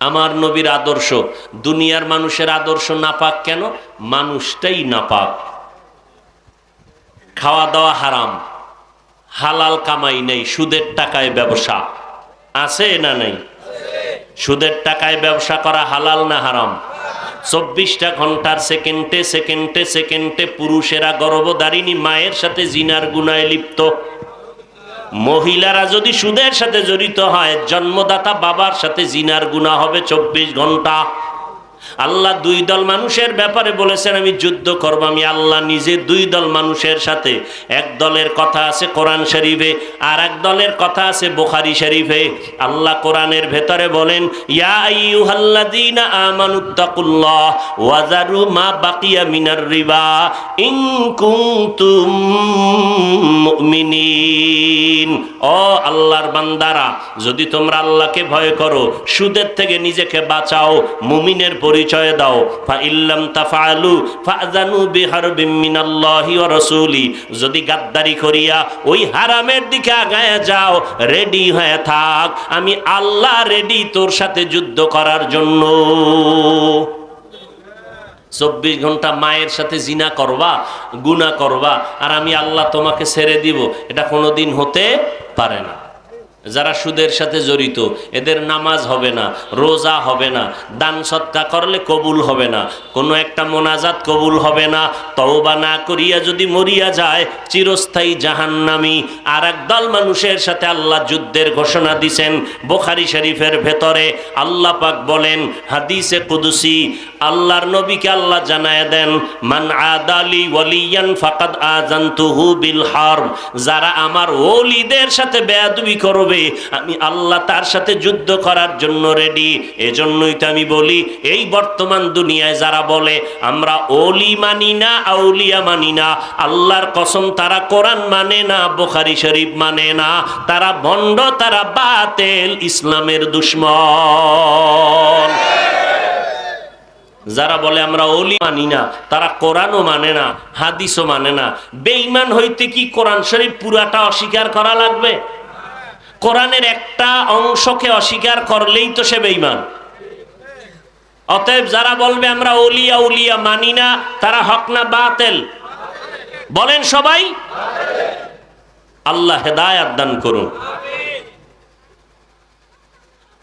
আমার নবীর আদর্শ। দুনিয়ার মানুষের আদর্শ নাপাক কেন? মানুষটাই নাপাক। খাওয়া দাওয়া হারাম, হালাল কামাই নেই, সুদের টাকায় ব্যবসা আছে না নাই? সুদের টাকায় ব্যবসা করা হালাল না হারাম? 24টা ঘন্টার সেকেন্ডে সেকেন্ডে সেকেন্ডে পুরুষেরা গর্ভধারিণী মায়ের সাথে জিনার গুনায় লিপ্ত। মহিলারা যদি সুদের সাথে জড়িত হয়, জন্মদাতা বাবার সাথে জিনার গুনাহ হবে 24 ঘন্টা। আল্লাহ 2 দল মানুষের ব্যাপারে বলেছেন আমি যুদ্ধ করব। আমি আল্লাহ নিজে 2 দল মানুষের সাথে। এক দলের কথা আছে কোরআন শরীফে, আর এক দলের কথা আছে বুখারী শরীফে। আল্লাহ কোরআনের ভেতরে বলেন, ইয়া আইয়ুহাল্লাযীনা আমানুত্তাকুল্লাহ ওয়া যারু মা বাকিয়া মিনার রিবা ইন কুনতুম মুমিনিন। ও আল্লাহর বান্দারা, যদি তোমরা আল্লাহকে ভয় করো, সুদের থেকে নিজেকে বাঁচাও, মুমিনের পরিচয় দাও। ফা ইল্লাম তাফআলু ফাযানু বিহারবিম মিনাল্লাহি ওয়া রাসূলি। যদি গাদ্দারি করিয়া ওই হারামের দিকে আগায়া যাও, রেডি হয়ে থাক, আমি আল্লাহ রেডি তোর সাথে যুদ্ধ করার জন্য। 24 ঘন্টা মায়ের সাথে জিনা করবা, গুনাহ করবা, আর আমি আল্লাহ তোমাকে ছেড়ে দিব, এটা কোনোদিন হতে পারে না। যারা সুদের সাথে জড়িত, এদের নামাজ হবে না, রোজা হবে না, দান সৎকা করলে কবুল হবে না, কোনো একটা মোনাজাত কবুল হবে না, তওবা না করিয়া যদি মরিয়া যায় চিরস্থায়ী জাহান্নামী। আর একদল মানুষের সাথে আল্লাহ যুদ্ধের ঘোষণা দিছেন। বুখারী শরীফের ভেতরে আল্লাহ পাক বলেন, হাদিসে কুদসি, আল্লাহর নবীকে আল্লাহ জানায় দেন, মান আদালি ওয়ালিয়ান ফাকাদ আযানতুহু বিল হারব, যারা আমার ওলিদের সাথে বেয়াদবি করবে আমি আল্লাহ তার সাথে যুদ্ধ করার জন্য রেডি। এজন্যই তো আমি বলি, এই বর্তমান দুনিয়ায় যারা বলে আমরা ওলি মানি না, আউলিয়া মানি না, আল্লাহর কসম তারা কোরআন মানে না, বুখারী শরীফ মানে না, তারা ভণ্ড, তারা বাতিল, ইসলামের দুশমন। যারা বলে আমরা ওলি মানি না, তারা কোরআনও মানে না, হাদিসও মানে না। বেঈমান হইতে কি কোরআন শরীফ পুরাটা অস্বীকার করা লাগবে? কোরআনের একটা অংশকে অস্বীকার করলেই তো সে বেঈমান। অতএব যারা বলবে আমরা ওলিয়া উলিয়া মানি না, তারা হক না বাতিল? বলেন সবাই। আল্লাহ হেদায়েত দান করুন।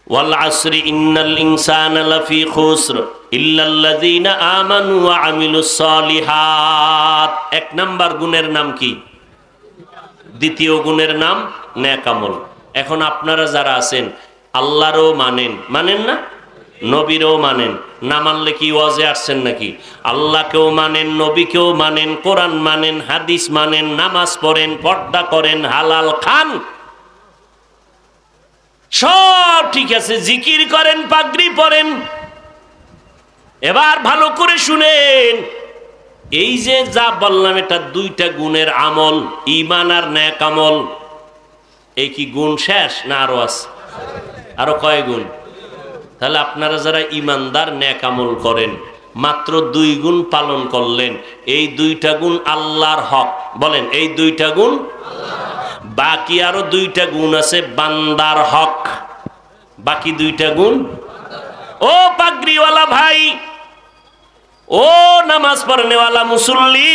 ওয়াল আসরি ইন্নাল ইনসানা লাফি খুসর ইল্লাল্লাযীনা আমানু ওয়া আমিলুস সালিহাত। এক নাম্বার গুণের নাম কি? দ্বিতীয় গুণের নাম নেক আমল। এখন আপনারা যারা আছেন আল্লাহরও মানেন, মানেন না? নবীরও মানেন, না মানলে কি ওয়াজে আসছেন নাকি? আল্লাহকেও মানেন, নবীকেও মানেন, কোরআন মানেন, হাদিস মানেন, নামাজ পড়েন, পর্দা করেন, হালাল খান, সব ঠিক আছে, জিকির করেন, পাগড়ি পরেন। এবার ভালো করে শুনেন, এই যে যা বললাম এটা দুইটা গুণের আমল, ঈমান আর নেক আমল। এই কি গুণ শেষ না আরো আছে? আরো কয় গুণ? তাহলে আপনারা যারা ঈমানদার নেক আমল করেন, মাত্র 2 গুণ পালন করলেন। এই 2টা গুণ আল্লাহর হক। বলেন, এই 2টা গুণ। বাকি আরো 2টা গুণ আছে বান্দার হক। বাকি 2টা গুণ। ও পাগড়িওয়ালা ভাই, ও নামাজ পড়নেওয়ালা মুসল্লি,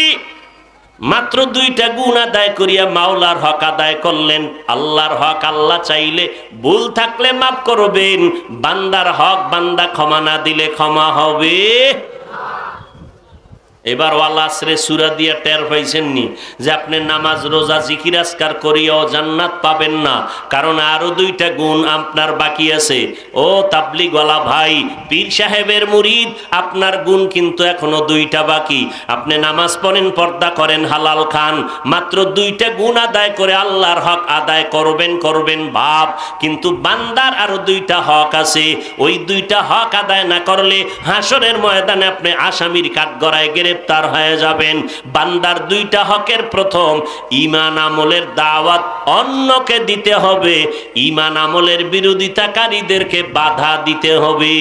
মাত্র 2টা গুণ আদায় করিয়া মাওলার হক আদায় করলেন। আল্লাহর হক আল্লাহ চাইলে ভুল থাকলে মাফ করবেন, বান্দার হক বান্দা ক্ষমা না দিলে ক্ষমা হবে। এবার ওয়াল আসরে সূরা দিয়া টের পাইছেন নি যে আপনি নামাজ রোজা জিকির আজকার করিয়াও জান্নাত পাবেন না, কারণ আরো 2টা গুণ আপনার বাকি আছে। ও তাবলীগওয়ালা ভাই, পীর সাহেবের মুরিদ, আপনার গুণ কিন্তু এখনো 2টা বাকি। আপনি নামাজ পড়েন, পর্দা করেন, হালাল খান, মাত্র 2টা গুণ আদায় করে আল্লাহর হক আদায় করবেন ভাব, কিন্তু বান্দার আরো 2টা হক আছে। ওই 2টা হক আদায় না করলে হাসরের ময়দানে আপনি আসামির কাঠগড়ায় গ্রেফতার হয়ে যাবেন। বান্দার 2টা হকের প্রথম, ঈমান আমলের দাওয়াত অন্যকে দিতে হবে, ঈমান আমলের বিরোধিতাকারীদেরকে বাধা দিতে হবে।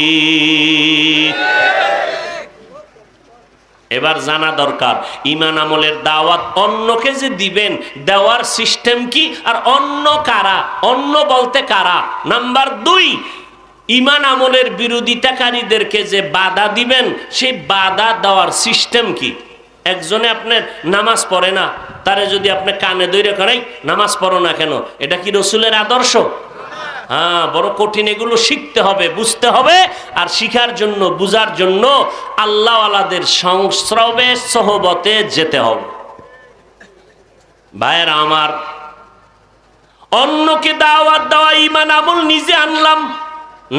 এবার জানা দরকার, ঈমান আমলের দাওয়াত অন্যকে যে দিবেন, দেওয়ার সিস্টেম কি আর অন্য কারা? অন্য বলতে কারা? নাম্বার 2, ঈমান আমলের বিরোধিতাকারীদেরকে যে বাধা দিবেন, সেই বাধা দেওয়ার সিস্টেম কি? একজনে আপনার নামাজ পড়ে না, তারে যদি আপনি কানে ধরে করেন নামাজ পড়ো না কেন, এটা কি রসুলের আদর্শ? হ্যাঁ, বড় কঠিন। এগুলো শিখতে হবে, বুঝতে হবে। আর শিখার জন্য, বুঝার জন্য আল্লাহওয়ালাদের সংস্রবে সহবতে যেতে হবে। ভাইয়েরা আমার, অন্যকে দাওয়াত দেওয়া ঈমান আমল, নিজে আনলাম,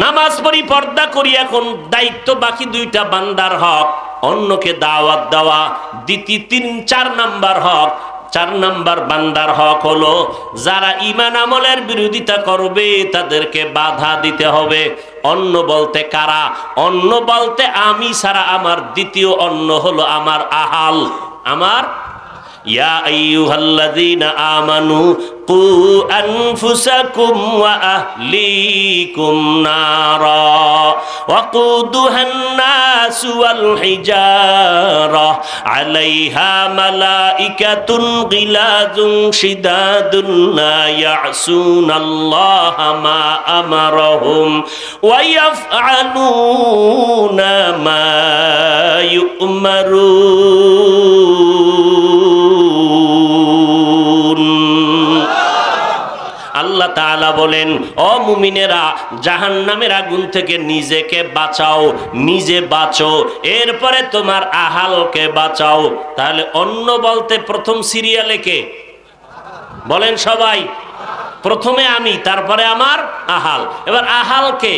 নামাজ পড়ি, পর্দা করি, এখন দায়িত্ব বাকি 2টা বান্দার হক, অন্যকে দাওয়াত দেওয়া। দ্বিতীয় 3-4 নাম্বার হক। 4 নাম্বার বান্দার হক হলো যারা ঈমান আমলের বিরোধিতা করবে তাদেরকে বাধা দিতে হবে। অন্য বলতে কারা? অন্য বলতে আমি ছাড়া আমার দ্বিতীয় অন্য হলো আমার আহাল, আমার। ইয়া আইয়ুহাল্লাযীনা আমানু কু আনফুসাকুম ওয়া আহলিকুম নারা ওয়াকুদুহান নাসু ওয়াল হিজারা আলাইহা মালাইকাতুন গিলাযুন শিদাদুন লা ইয়াসুনাল্লাহা মা আমারহুম ওয়া ইয়াফআলুনা মা ইউমারুন। আল্লাহ তাআলা বলেন, ও মুমিনেরা, জাহান্নামের আগুন থেকে নিজেকে বাঁচাও, নিজে বাঁচো, এরপরে তোমার আহালকে বাঁচাও। তাহলে অন্য বলতে প্রথম সিরিয়ালে কে? বলেন সবাই। প্রথমে আমি, তারপরে আমার আহাল। এবার আহালকে,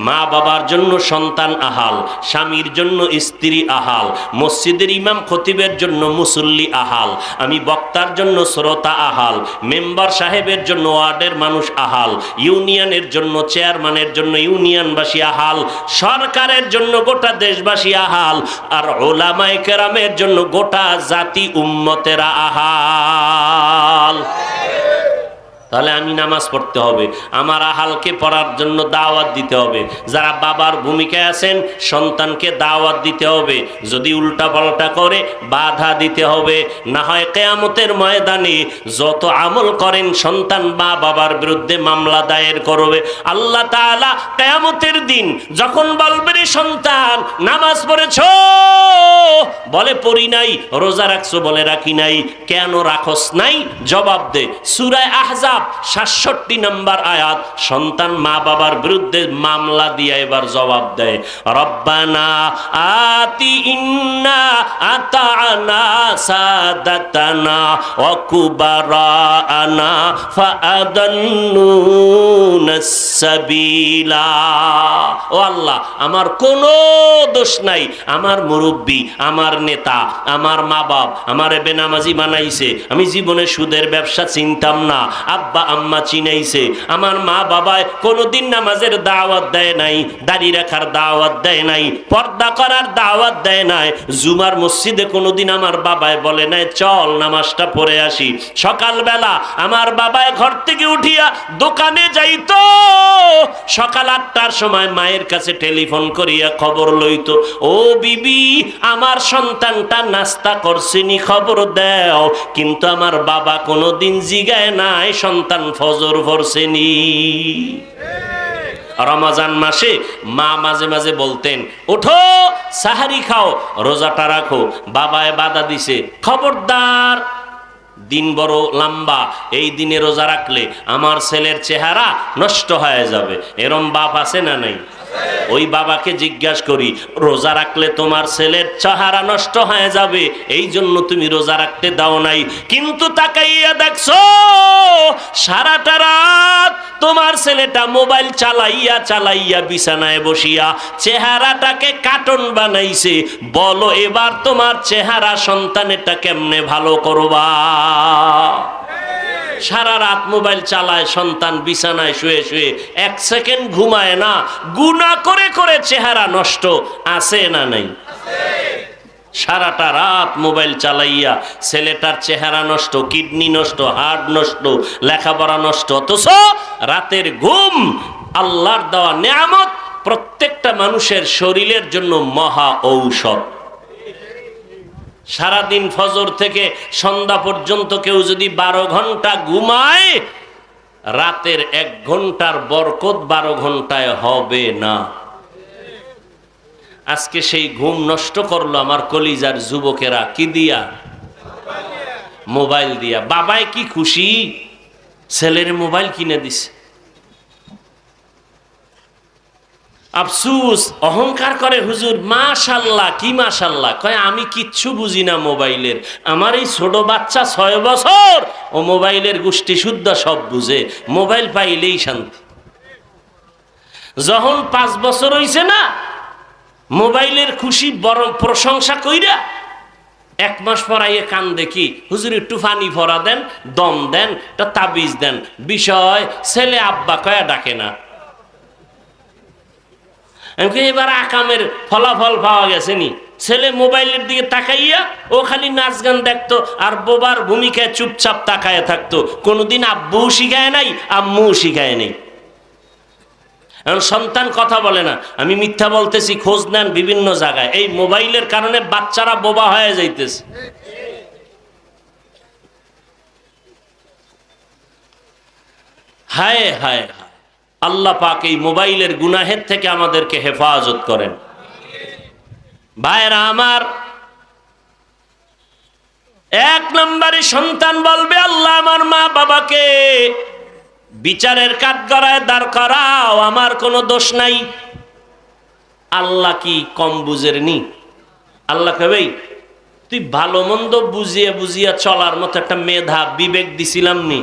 মা বাবার জন্য সন্তান আহাল, স্বামীর জন্য স্ত্রী আহাল, মসজিদের ইমাম খতিবের জন্য মুসল্লি আহাল, আমি বক্তার জন্য শ্রোতা আহাল, মেম্বার সাহেবের জন্য ওয়ার্ডের মানুষ আহাল, ইউনিয়নের জন্য চেয়ারম্যানের জন্য ইউনিয়নবাসী আহাল, সরকারের জন্য গোটা দেশবাসী আহাল, আর উলামায়ে কেরামের জন্য গোটা জাতি উম্মতেরা আহাল। তাহলে আমি নামাজ পড়তে হবে, আমার আহালকে পড়ার জন্য দাওয়াত দিতে হবে। যারা বাবার ভূমিকায় আছেন সন্তানকে দাওয়াত দিতে হবে, যদি উল্টা পাল্টা করে বাধা দিতে হবে। না হয় কিয়ামতের ময়দানে যত আমল করেন সন্তান মা বাবার বিরুদ্ধে মামলা দায়ের করবে। আল্লাহ তাআলা কিয়ামতের দিন যখন বলবে, রে সন্তান নামাজ পড়েছো? বলে পড়ি নাই। রোজা রাখছো? বলে রাখি নাই। কেন রাখস নাই? জবাব দে। সূরা আহজাব ৬৭ নম্বর আয়াত। সন্তান মা বাবার বিরুদ্ধে মামলা দিয়ে এবার জবাব দেয়, রব্বানা আতি ইন্না আতানা সাদাতানা ওয়া কুবারানা ফাআদাল্লুনাস সাবিলা। ও আল্লাহ, আমার কোনো দোষ নাই, আমার মুরব্বী, আমার নেতা, আমার মা বাপ আমারে বেনামাজি বানাইছে, আমি জীবনে সুদের ব্যবসা চিনতাম না, আব্বা আম্মা চিনাইছে, আমার মা বাবায় কোনোদিন নামাজের দাওয়াত দেয় নাই, দাড়ি রাখার দাওয়াত দেয় নাই, পর্দা করার দাওয়াত দেয় নাই, জুমার মসজিদে কোনোদিন আমার বাবায় বলে নাই চল নামাজটা পড়ে আসি। সকালবেলা আমার বাবায় ঘর থেকে উঠিয়া দোকানে যাইতো, সকাল ৮টার সময় মায়ের কাছে টেলিফোন করিয়া খবর লইতো, ও বিবি আমার সন্তানটা নাস্তা করছেনি, খবর দাও। কিন্তু আমার বাবা কোনোদিন জিগায় নাই সন্তান ফজর পড়ছেনি। রমজান মাসে মা মাঝে মাঝে বলতেন, ওঠো সাহারি খাও, রোজাটা রাখো। বাবায় বাধা দিছে, খবরদার, দিন বড় লম্বা, এই দিনে রোজা রাখলে আমার ছেলের চেহারা নষ্ট হয়ে যাবে। এরম বাপ আছে না নাই? ওই বাবাকে জিজ্ঞাসা করি, রোজা রাখলে তোমার ছেলের চেহারা নষ্ট হয়ে যাবে, এই জন্য তুমি রোজা রাখতে দাও নাই। কিন্তু তাকাইয়া দেখছো সারাটা রাত তোমার ছেলেটা মোবাইল চালাইয়া চালাইয়া বিছানায় বসিয়া চেহারাটাকে কার্টুন বানাইছে। বলো এবার তোমার চেহারা সন্তানেরটা কেমনে ভালো করবা? সারা রাত মোবাইল চালায় সন্তান, বিছানায় শুয়ে শুয়ে 1 সেকেন্ড ঘুমায় না, গুনাহ করে করে চেহারা নষ্ট আছে না নাই? সারাটা রাত মোবাইল চালাইয়া ছেলেটার চেহারা নষ্ট, কিডনি নষ্ট, হার্ট নষ্ট, লেখাপড়া নষ্ট। অথচ রাতের ঘুম আল্লাহর দেওয়া নেয়ামত, প্রত্যেকটা মানুষের শরীরের জন্য মহা ঔষধ। সারাদিন ফজর থেকে সন্ধ্যা পর্যন্ত কেউ যদি 12 ঘন্টা ঘুমায়, রাতের 1 ঘন্টার বরকত 12 ঘন্টায় হবে না। আজকে সেই ঘুম নষ্ট করলো আমার কলিজার যুবকেরা, কি দিয়া? মোবাইল দিয়া। বাবায় কি খুশি, ছেলের মোবাইল কিনে দিছে। আফসুস, অহংকার করে, হুজুর মাশাল্লাহ। কি মাশাল্লাহ? কয় আমি কিচ্ছু বুঝি না মোবাইলের, আমার এই ছোট বাচ্চা 6 বছর, ও মোবাইলের গোষ্ঠী শুদ্ধ সব বুঝে, মোবাইল পাইলেই শান্তি। যখন 5 বছর হইছে না, মোবাইলের খুশি বড় প্রশংসা কইরা 1 মাস পরাইয়ে কান দেখি, হুজুর একটু পানি ভরা দেন, দম দেন, একটা তাবিজ দেন। বিষয় ছেলে আব্বা কয়া ডাকে না। এবার আকামের ফলাফল পাওয়া গেছে নি। ছেলে মোবাইলের দিকে তাকাইয়া ও খালি নাচ গান দেখতো আর বোবার ভূমিকায় চুপচাপ তাকায় থাকতো। কোনোদিন আব্বু শিখায় নাই, আম্মু শিখায় নাই। এখন সন্তান কথা বলে না, আমি মিথ্যা বলতেছি, খোঁজ নেন বিভিন্ন জায়গায়। এই মোবাইলের কারণে বাচ্চারা বোবা হয়ে যাইতেছে। হায় হায় হায়, আল্লাহ পাক এই মোবাইলের গুনাহের থেকে আমাদেরকে হেফাজত করেন। ভাইরা আমার, 1 নম্বরে সন্তান বলবে, আল্লাহ আমার মা বাবাকে বিচারের কাঠগড়ায় দাঁড় করাও, আমার কোনো দোষ নাই। আল্লাহ কি কম বুঝের নি? আল্লাহ কবে তুই ভালো মন্দ বুঝিয়ে বুঝিয়া চলার মতো একটা মেধা বিবেক দিছিলাম নি?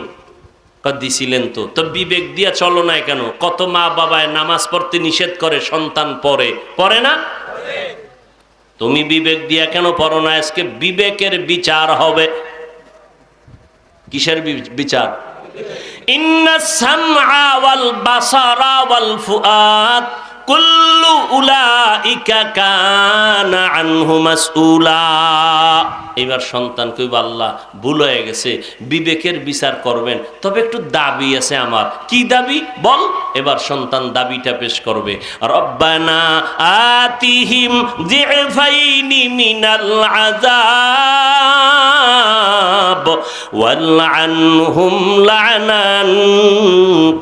দিছিলেন তো। তো বিবেক দিয়া চলো না কেন? কত মা বাবায় নামাজ পড়তে নিষেধ করে, সন্তান পড়ে না? তুমি বিবেক দিয়া কেন পড়ো না? আজকে বিবেকের বিচার হবে। কিসের বিচার? ইন্নাস সামআ ওয়াল বাসারা ওয়াল ফুআদ কুল্লু উলাইকা কানা আনহু মাসউলা। এবার সন্তান কইব আল্লাহ ভুল হয়ে গেছে, বিবেকের বিচার করবেন, তবে একটু দাবি আছে আমার। কি দাবি বল? এবার সন্তান দাবিটা পেশ করবে। রব্বানা আতিহিম যিফাইনি মিনাল আযাব ওয়ালআনহুম লা'নান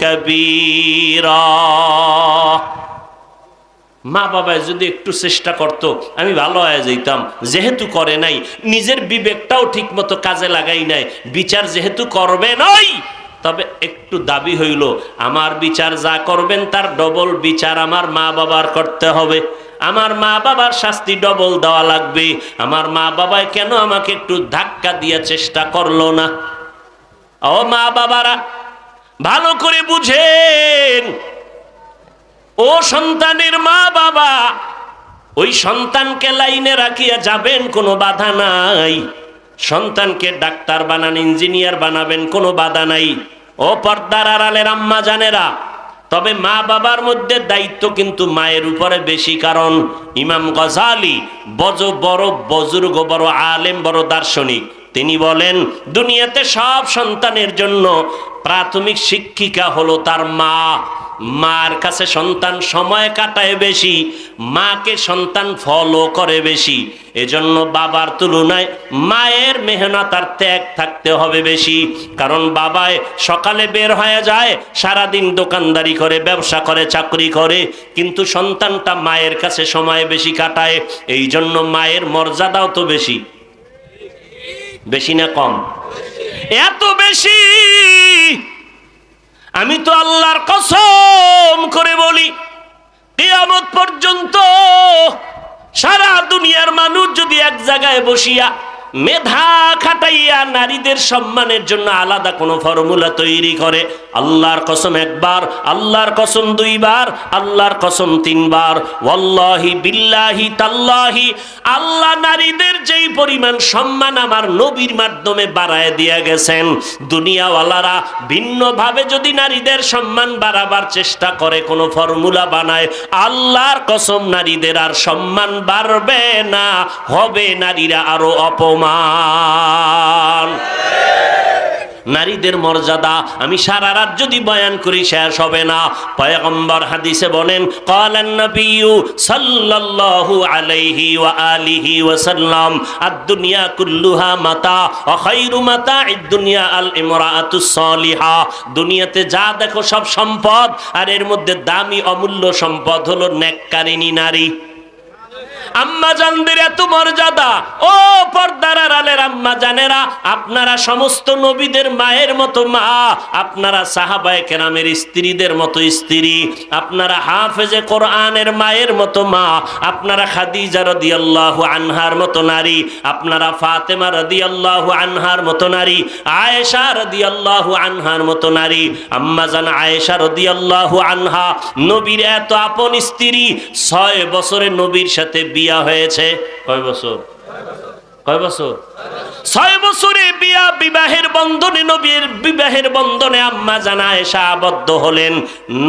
কাবীরা। মা বাবায় যদি একটু চেষ্টা করত, আমি ভালো হয়ে যেতাম। যেহেতু করে নাই, নিজের বিবেকটাও ঠিক মতো কাজে লাগাই নাই, বিচার যেহেতু করবে নয়, তবে একটু দাবি হইল আমার বিচার যা করবেন তার ডবল বিচার আমার মা বাবার করতে হবে। আমার মা বাবার শাস্তি ডবল দেওয়া লাগবে। আমার মা বাবায় কেন আমাকে একটু ধাক্কা দিয়ে চেষ্টা করলো না? ও মা বাবারা, ভালো করে বুঝেন। ও সন্তানের মা বাবা, ওই সন্তানকে লাইনে রাখিয়া যাবেন, কোনো বাধা নাই। সন্তানকে ডাক্তার বানান, ইঞ্জিনিয়ার বানাবেন, কোনো বাধা নাই। ও পর্দার আড়ালের আম্মা জানেরা, তবে মা বাবার মধ্যে দায়িত্ব কিন্তু মায়ের উপরে বেশি। কারণ ইমাম গজালি বড় বুজুর্গ, বড় আলেম, বড় দার্শনিক, তিনি বলেন দুনিয়াতে সব সন্তানের জন্য প্রাথমিক শিক্ষিকা হলো তার মা। মার কাছে সন্তান সময় কাটায় বেশি, মাকে সন্তান ফলো করে বেশি। এজন্য বাবার তুলনায় মায়ের মেহনত আর ত্যাগ থাকতে হবে বেশি। কারণ বাবায় সকালে বের হয়ে যায়, সারাদিন দোকানদারি করে, ব্যবসা করে, চাকরি করে, কিন্তু সন্তানটা মায়ের কাছে সময় বেশি কাটায়। এই জন্য মায়ের মর্যাদাও তো বেশি। বেশি না কম? এত বেশি। আমি তো আল্লাহর কসম করে বলি, কিয়ামত পর্যন্ত সারা দুনিয়ার মানুষ যদি এক জায়গায় বসিয়া মেধা খাটাইয়া নারীদের সম্মানের জন্য আলাদা কোনো ফর্মুলা তৈরি করে, আল্লাহর কসম একবার, আল্লাহর কসম দুইবার, আল্লাহর কসম তিনবার, ওয়াল্লাহি বিল্লাহি তাল্লাহি, আল্লাহ নারীদের যেই পরিমাণ সম্মান আমার নবীর মাধ্যমে বাড়ায় দিয়া গেছেন, দুনিয়াওয়ালারা ভিন্নভাবে যদি নারীদের সম্মান বাড়াবার চেষ্টা করে, কোনো ফর্মুলা বানায়, আল্লাহর কসম নারীদের আর সম্মান বাড়বে না, হবে নারীরা আরো অপমান। নারীদের মর্যাদা আমি সারা রাত যদি বয়ান করি শেষ হবে না। পয়গম্বর হাদিসে বলেন, ক্বালান নবিয়্যু সাল্লাল্লাহু আলাইহি ওয়া আলিহি ওয়াসাল্লাম, আদ-দুনিয়া কুল্লুহা মাতা ওয়া খায়রু মাতা'id দুনিয়া আল ইমরাআতুস সালিহা। দুনিয়াতে যা দেখো সব সম্পদ, আর এর মধ্যে দামি অমূল্য সম্পদ হলো নেককারিনী নারী। আম্মা জানদের এত মর্যাদা। ও পর্দার আড়ালের আম্মা জানেরা, আপনারা সমস্ত নবীদের মায়ের মতো মা, আপনারা সাহাবায়ে কেরামের স্ত্রীদের মতো স্ত্রী, আপনারা হাফেজে কোরআনের মায়ের মতো মা, আপনারা খাদিজা রাদিয়াল্লাহু আনহার মতো নারী, আপনারা ফাতেমা রাদিয়াল্লাহু আনহার মতো নারী, আয়েশা রাদিয়াল্লাহু আনহার মতো নারী। আম্মা জান আয়েশা রাদিয়াল্লাহু আনহা নবীর এত আপন স্ত্রী, 6 বছরে নবীর সাথে বিয়া হয়েছে। কয় বছর? 6 বছরে বিয়া, বিবাহের বন্ধনে, নবীর বিবাহের বন্ধনে আম্মা জান আয়েশা আবদ্ধ হলেন।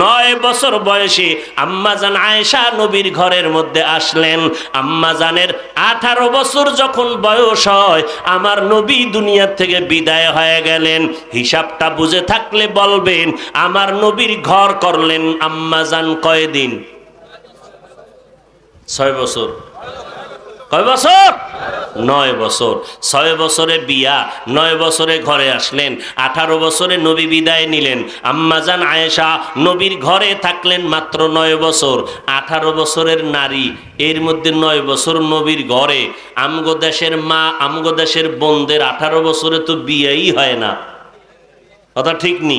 9 বছর বয়সে আম্মা জান আয়েশা নবীর ঘরের মধ্যে আসলেন। আম্মা জানের 18 বছর যখন বয়স হয়, আমার নবী দুনিয়া থেকে বিদায় হয়ে গেলেন। হিসাবটা বুঝে থাকলে বলবেন, আমার নবীর ঘর করলেন আম্মা জান কয়দিন? 6 বছর। কয় বছর? 9 বছর। 6 বছরে বিয়া, 9 বছরে ঘরে আসলেন, 18 বছরে নবী বিদায় নিলেন। আম্মাজান আয়েশা নবীর ঘরে থাকলেন মাত্র 9 বছর। 18 বছরের নারী, এর মধ্যে 9 বছর নবীর ঘরে। আমগো দেশের মা, আমগো দেশের বোনদের 18 বছরে তো বিয়েই হয় না। কথা ঠিক নি?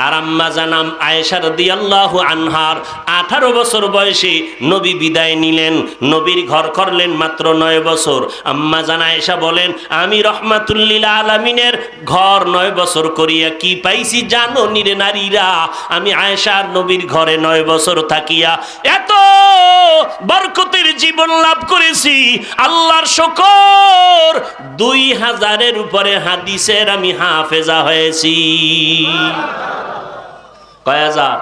আর আম্মা জানাম আয়েশা রাদিয়াল্লাহু আনহার 18 বছর বয়সে নবী বিদায় নিলেন, নবীর ঘর করলেন মাত্র 9 বছর। আম্মা জান আয়েশা বলেন, আমি রহমাতুল লিল আলামিনের ঘর 9 বছর করিয়া কি পাইছি জানো নিরে নারীরা? আমি আয়েশার নবীর ঘরে 9 বছর থাকিয়া এত বরকতের জীবন লাভ করেছি। আল্লাহর শুকর, 2000-এর উপরে হাদিসের আমি হাফেজা হয়েছি। কয় হাজার?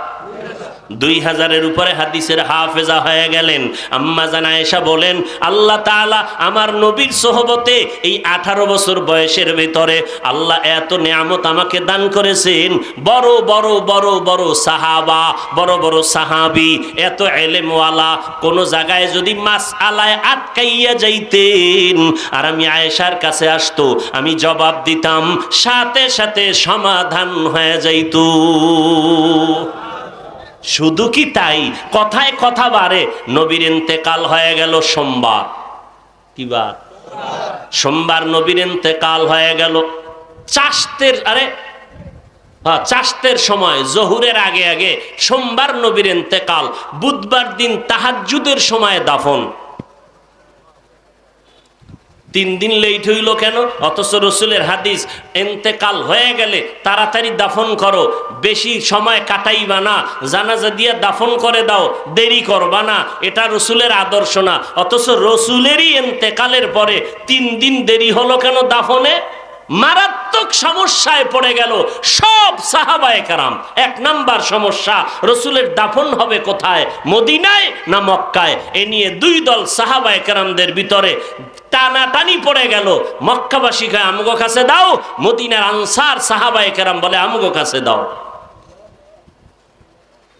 2000-এর উপরে হাদিসের হাফেজা হয়ে গেলেন। আম্মা জান আয়েশা বলেন, আল্লাহ তাআলা আমার নবীর সোহবতে এই 18 বছর বয়সের ভিতরে আল্লাহ এত নিয়ামত আমাকে দান করেছেন। বড় বড় বড় বড় সাহাবা, বড় বড় সাহাবী, এত এলেমওয়ালা, কোন জায়গায় যদি মাসআলায় আটকাইয়া যাইতেন আর আমি আয়েশার কাছে আসতো, আমি জবাব দিতাম, সাথে সাথে সমাধান হয়ে যাইত। শুধু কি তাই, কথায় কথা বাড়ে। নবীর ইন্তেকাল হয়ে গেল সোমবার। কি বার? সোমবার নবীর ইন্তেকাল হয়ে গেল। চাষতের সময় জোহরের আগে আগে সোমবার নবীর ইন্তেকাল, বুধবার দিন তাহাজ্জুদের সময় দাফন। 3 দিন লেট হইল কেন? অথচ রসুলের হাদিস, ইন্তেকাল হয়ে গেলে তাড়াতাড়ি দাফন করো, বেশি সময় কাটাইবা না, জানাজা দিয়ে দাফন করে দাও, দেরি করবা না। এটা রসুলের আদর্শ না। অথচ রসুলেরই ইন্তেকালের পরে 3 দিন দেরি হলো কেন দাফনে? মারাত্মক সমস্যায় পড়ে গেল সব সাহাবায়ে কেরাম। 1 নাম্বার সমস্যা, রসুলের দাফন হবে কোথায়, মদিনায় না মক্কায়? এ নিয়ে 2 দল সাহাবায়ে কেরামদের ভিতরে টানাটানি পড়ে গেল। মক্কাবাসী কয় আমগো কাছে দাও, মদিনার আনসার সাহাবায়ে কেরাম বলে আমগো কাছে দাও।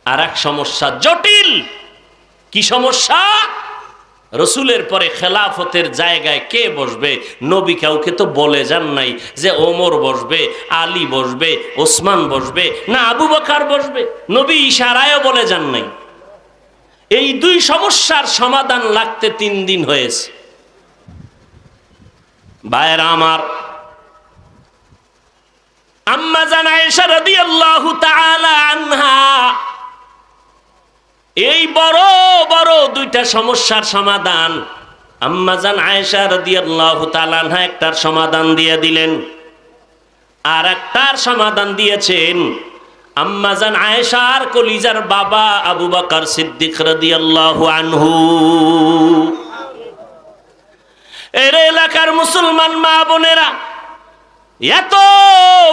আর এক সমস্যা জটিল। কি সমস্যা? রসুলের পরে খেলাফতের জায়গায় কে বসবে? নবী কাউকে তো বলে যান নাই যে ওমর বসবে, আলী বসবে, ওসমান বসবে, না আবু বকর বসবে। নবী ইশারায়ও বলে যান নাই। এই 2 সমস্যার সমাধান লাগতে 3 দিন হয়েছে। ভাইরা আমার, আম্মা জান আয়েশা রাদিয়াল্লাহু তাআলা আনহা এই বড় বড় 2টা সমস্যার সমাধান আম্মা জান আয়েশা রাদিয়াল্লাহু তাআলা আনহা একটার সমাধান দিয়ে দিলেন। আর একটার সমাধান দিয়েছেন আম্মা জান আয়েশার কলিজার বাবা আবু বকর সিদ্দিক রাদিয়াল্লাহু আনহু। এর এলাকার মুসলমান মা বোনেরা, এত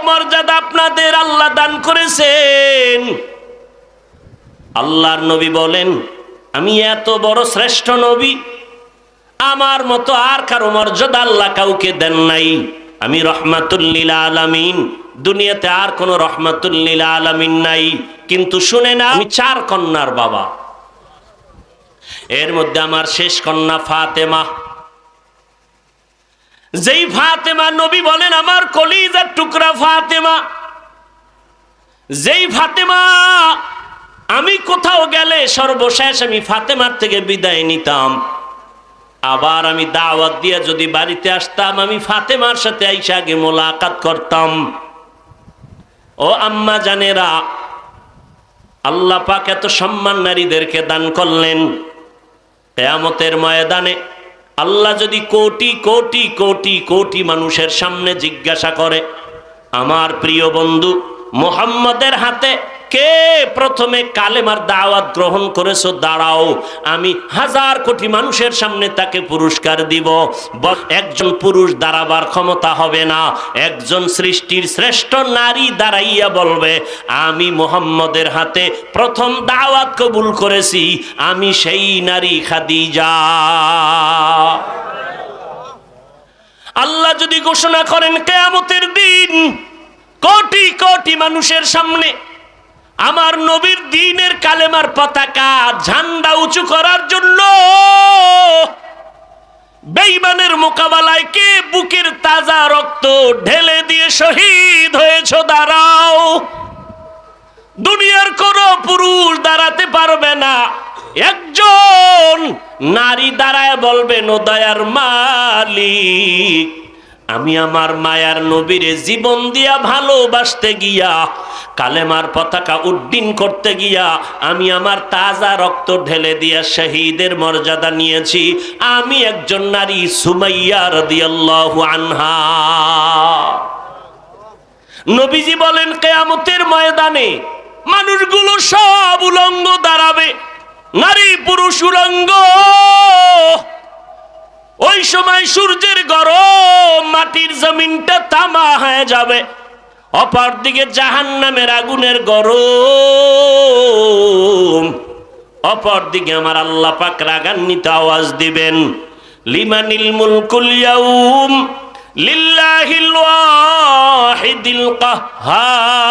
মর্যাদা আপনাদের আল্লাহ দান করেছেন। আল্লাহর নবী বলেন, আমি এত বড় শ্রেষ্ঠ নবী, আমার মতো আর কারো মর্যাদা আল্লাহ কাউকে দেন নাই। আমি রহমাতুল লিল আলামিন, দুনিয়াতে আর কোনো রহমাতুল লিল আলামিন নাই। কিন্তু শুনে না, আমি 4 কন্যার বাবা। এর মধ্যে আমার শেষ কন্যা ফাতেমা। যেই ফাতেমা নবী বলেন আমার কলিজার টুকরা ফাতেমা, যেই ফাতেমা আমি কোথাও গেলে সর্বশেষ আমি ফাতেমার থেকে বিদায় নিতাম। আবার আমি দাওয়াত দিয়ে যদি বাড়িতে আসতাম, আমি ফাতেমার সাথে আইসা আগে মোলাকাত করতাম। ও আম্মা জানেরা, আল্লাহ পাক এত সম্মান নারীদেরকে দান করলেন। কিয়ামতের ময়দানে আল্লাহ যদি কোটি কোটি কোটি কোটি মানুষের সামনে জিজ্ঞাসা করে, আমার প্রিয় বন্ধু মুহাম্মদের হাতে কে প্রথমে কালেমার দাওয়াত গ্রহণ করেছো, দাঁড়াও, আমি 1000 কোটি মানুষের সামনে তাকে পুরস্কার দিব। একজন পুরুষ দাঁড়াবার ক্ষমতা হবে না, একজন সৃষ্টির শ্রেষ্ঠ নারী দাঁড়াইয়া বলবে, আমি মুহাম্মদের হাতে প্রথম দাওয়াত কবুল করেছি, আমি সেই নারী খাদিজা। আল্লাহ যদি ঘোষণা করেন কিয়ামতের দিন কোটি কোটি মানুষের সামনে আমার নবীর দ্বীনের কালেমার পতাকা ঝান্ডা উঁচু করার জন্য বেঈমানের মোকাবেলায় কে বুকের তাজা রক্ত ঢেলে দিয়ে শহীদ হয়েছ, দাঁড়াও। দুনিয়ার কোন পুরুষ দাঁড়াতে পারবে না, একজন নারী দাঁড়ায় বলবেন, ও দয়ার মালিক আমি আমার মায়ার নবীরে জীবন দিয়া ভালোবাসতে গিয়া, কালেমার পতাকা উড্ডীন করতে গিয়া আমি আমার তাজা রক্ত ঢেলে দিয়া শহীদের মর্যাদা নিয়েছি। আমি একজন নারী, সুমাইয়া রাদিয়াল্লাহু আনহা। নবীজি বলেন, কিয়ামতের ময়দানে মানুষগুলো সব উলঙ্গ দাঁড়াবে, নারী পুরুষ উলঙ্গ। ওই সময় সূর্যের গরম মাটির জমিনটা তামা হয়ে যাবে, অপর দিকে জাহান্নামের আগুনের গরম, অপর দিকে আমার আল্লাহ পাক রাগান্বিত আওয়াজ দিবেন, লিমানিল মুলকুল ইয়াউম লিল্লাহিল ওয়াহিদিল কাহ্হার।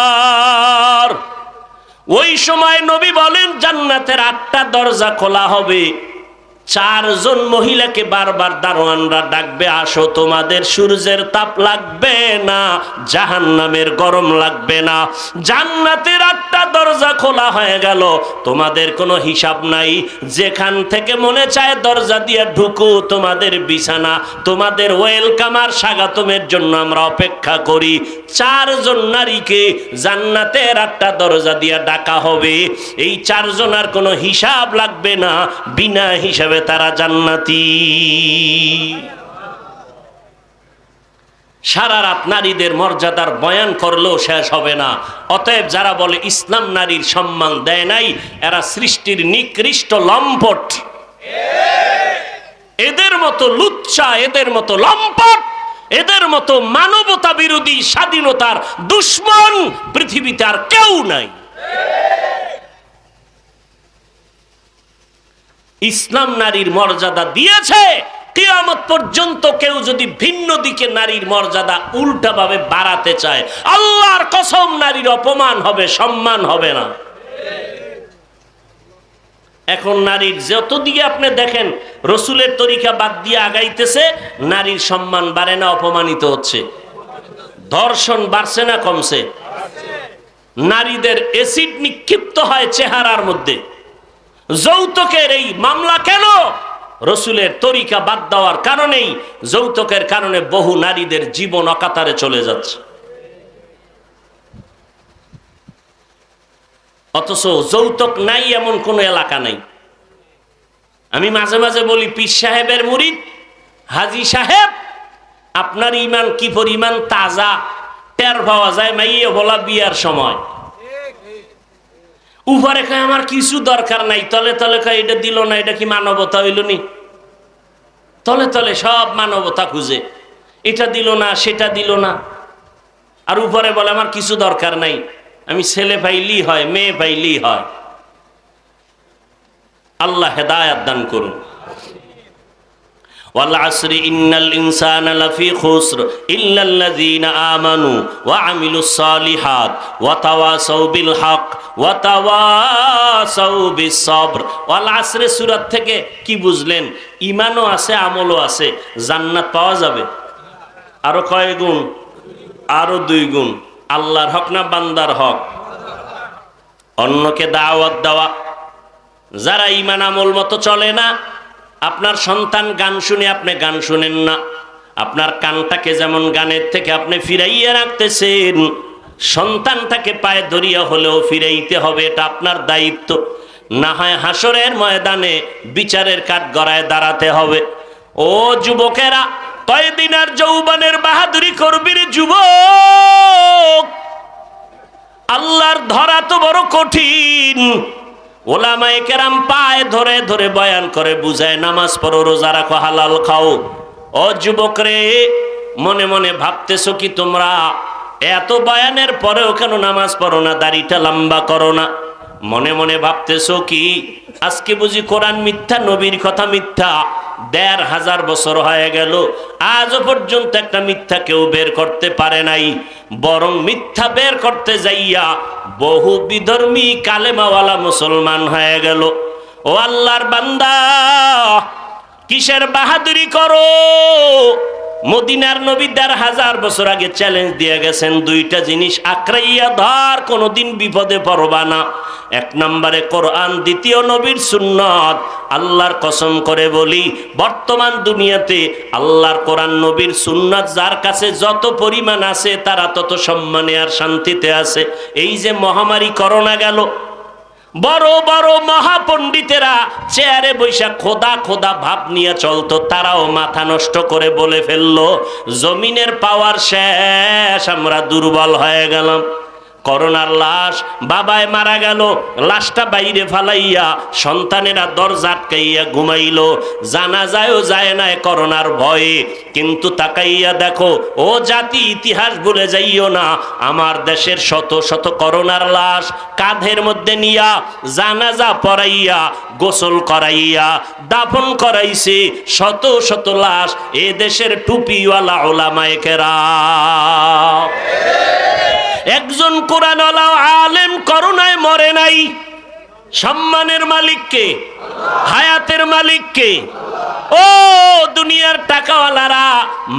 ওই সময় নবী বলেন, জান্নাতের 8টা দরজা খোলা হবে। 4 জন মহিলাকে বারবার দারোয়ানরা ডাকবে, আসো, তোমাদের সূর্যের তাপ লাগবে না, জাহান্নামের গরম লাগবে না। জান্নাতের 8টা দরজা খোলা হয়ে গেল, তোমাদের কোনো হিসাব নাই, যেখান থেকে মনে চায় দরজা দিয়ে ঢুকো। তোমাদের বিছানা, তোমাদের ওয়েলকাম আর স্বাগতমের জন্য আমরা অপেক্ষা করি। 4 জন নারীকে জান্নাতের 8টা দরজা দিয়ে ডাকা হবে। এই 4 জনের কোনো হিসাব লাগবে না, বিনা হিসাবে তারা জান্নাতি। সারা রাত নারীদের মর্যাদার বয়ান করলেও শেষ হবে না। অতএব যারা বলে ইসলাম নারীর সম্মান দেয় নাই, এরা সৃষ্টির নিকৃষ্ট লম্পট। এদের মতো লুচ্চা, এদের মতো লম্পট, এদের মতো মানবতা বিরোধী, স্বাধীনতার দুশ্মন পৃথিবীতে আর কেউ নাই। ইসলাম নারীর মর্যাদা দিয়েছে, কিয়ামত পর্যন্ত কেউ যদি ভিন্ন দিকে নারীর মর্যাদা উল্টাভাবে বাড়াতে চায়, আল্লাহর কসম নারীর অপমান হবে, সম্মান হবে না। এখন নারীর যত দিকে আপনি দেখেন রসুলের তরিকা বাদ দিয়ে আগাইতেছে, নারীর সম্মান বাড়ে না, অপমানিত হচ্ছে। ধর্ষণ বাড়ছে না কমছে? নারীদের অ্যাসিড নিক্ষিপ্ত হয় চেহারার মধ্যে। যৌতুকের এই মামলা কেন? রসুলের তরিকা বাদ দেওয়ার কারণেই। যৌতুকের কারণে বহু নারীদের জীবন অকাতারে চলে যাচ্ছে। অথচ যৌতুক নাই এমন কোন এলাকা নাই। আমি মাঝে মাঝে বলি, পীর সাহেবের মুরিদ হাজী সাহেব, আপনার ইমান কি পরিমাণ তাজা টের পাওয়া যায় মাইয়ে বলা বিয়ার সময়। উপরে কয় আমার কিছু দরকার নাই, তলে তলে কয় এটা দিল না, এটা কি মানবতা হইল নি? তলে তলে সব মানবতা খুঁজে, এটা দিল না, সেটা দিল না। আর উপরে বলে আমার কিছু দরকার নাই, আমি ছেলে পাইলি হয়, মেয়ে পাইলি হয়। আল্লাহ হেদায়াত দান করুন। ওয়াল আসরি ইন্নাল ইনসানা লাফি খুসর ইল্লাল্লাযীনা আমানু ওয়া আমিলুস সালিহাত ওয়া তাওয়াসাউ বিল হক ওয়া তাওয়াসাউ বিস সবর। ওয়াল আসরে সূরা থেকে কি বুঝলেন? ঈমানও আছে, আমলও আছে, জান্নাত পাওয়া যাবে। আরো কয় গুণ? আরো 2 গুণ। আল্লাহর হক না বান্দার হক? অন্যকে দাওয়াত দেওয়া। যারা ঈমান আমল মতো চলে না, আপনার সন্তান গান শুনে আপনি গান শুনেন না, আপনার কানটাকে যেমন গানের থেকে আপনি ফিরাইয়া রাখতেছেন, সন্তানটাকে পায়ে ধরিয়া হলেও ফিরাইতে হবে, এটা আপনার দায়িত্ব। না হয় হাসরের ময়দানে বিচারের কাঠগড়ায় দাঁড়াতে হবে। ও যুবকেরা, কয়দিন আর যৌবনের বাহাদুরি করবি রে যুবক? আল্লাহর ধরা তো বড় কঠিন। ওলামায়ে কেরাম পায়ে ধরে ধরে বয়ান করে বুঝায়, নামাজ পড়ো, রোজা রাখো, হালাল খাও। ও যুবক রে, মনে মনে ভাবতেছো কি তোমরা এত বয়ানের পরেও কেন নামাজ পড়ো না, দাড়িটা লম্বা করো না? মনে মনে ভাবতেছো কি আজকে বুঝি কোরআন মিথ্যা, নবীর কথা মিথ্যা? 1500 বছর হয়ে গেল, আজও পর্যন্ত একটা মিথ্যা কেউ বের করতে পারে নাই। বরং মিথ্যা বের করতে যাইয়া বহু বিধর্মী কালেমাওয়ালা মুসলমান হয়ে গেল। ও আল্লাহর বান্দা, কিসের বাহাদুরি করো? মদিনার নবী ১৫০০ বছর আগে চ্যালেঞ্জ দিয়ে গেছেন, দুইটা জিনিস আঁকড়াইয়া ধর, কোনোদিন বিপদে পড়বা না। এক নম্বরে কোরআন, দ্বিতীয় নবীর সুন্নত। আল্লাহর কসম করে বলি, বর্তমান দুনিয়াতে আল্লাহর কোরআন নবীর সুন্নত যার কাছে যত পরিমাণ আছে, তারা তত সম্মানে আর শান্তিতে আছে। এই যে মহামারী করোনা গেল, বড় বড় মহাপণ্ডিতেরা চেয়ারে বৈশা খোদা খোদা ভাব নিয়ে চলতো, তারাও মাথা নষ্ট করে বলে ফেললো জমিনের পাওয়ার শেষ, আমরা দুর্বল হয়ে গেলাম। করোনার লাশ, বাবায় মারা গেল, লাশটা বাইরে ফালাইয়া সন্তানেরা দরজা আটকাইয়া ঘুমাইল, জানাজায়ও যায় না করোনার ভয়ে। কিন্তু তাকাইয়া দেখো, ও জাতি, ইতিহাস ভুলে যাইও না, আমার দেশের শত শত করোনার লাশ কাঁধের মধ্যে নিয়া জানাজা পড়াইয়া, গোসল করাইয়া, দাফন করাইছে শত শত লাশ এ দেশের টুপিওয়ালা ওলামায়ে কেরাম। একজন কোরআনওয়ালা আলেম করোনায় মরে নাই। সম্মানের মালিককে, হায়াতের মালিককে। ও দুনিয়ার টাকাওয়ালারা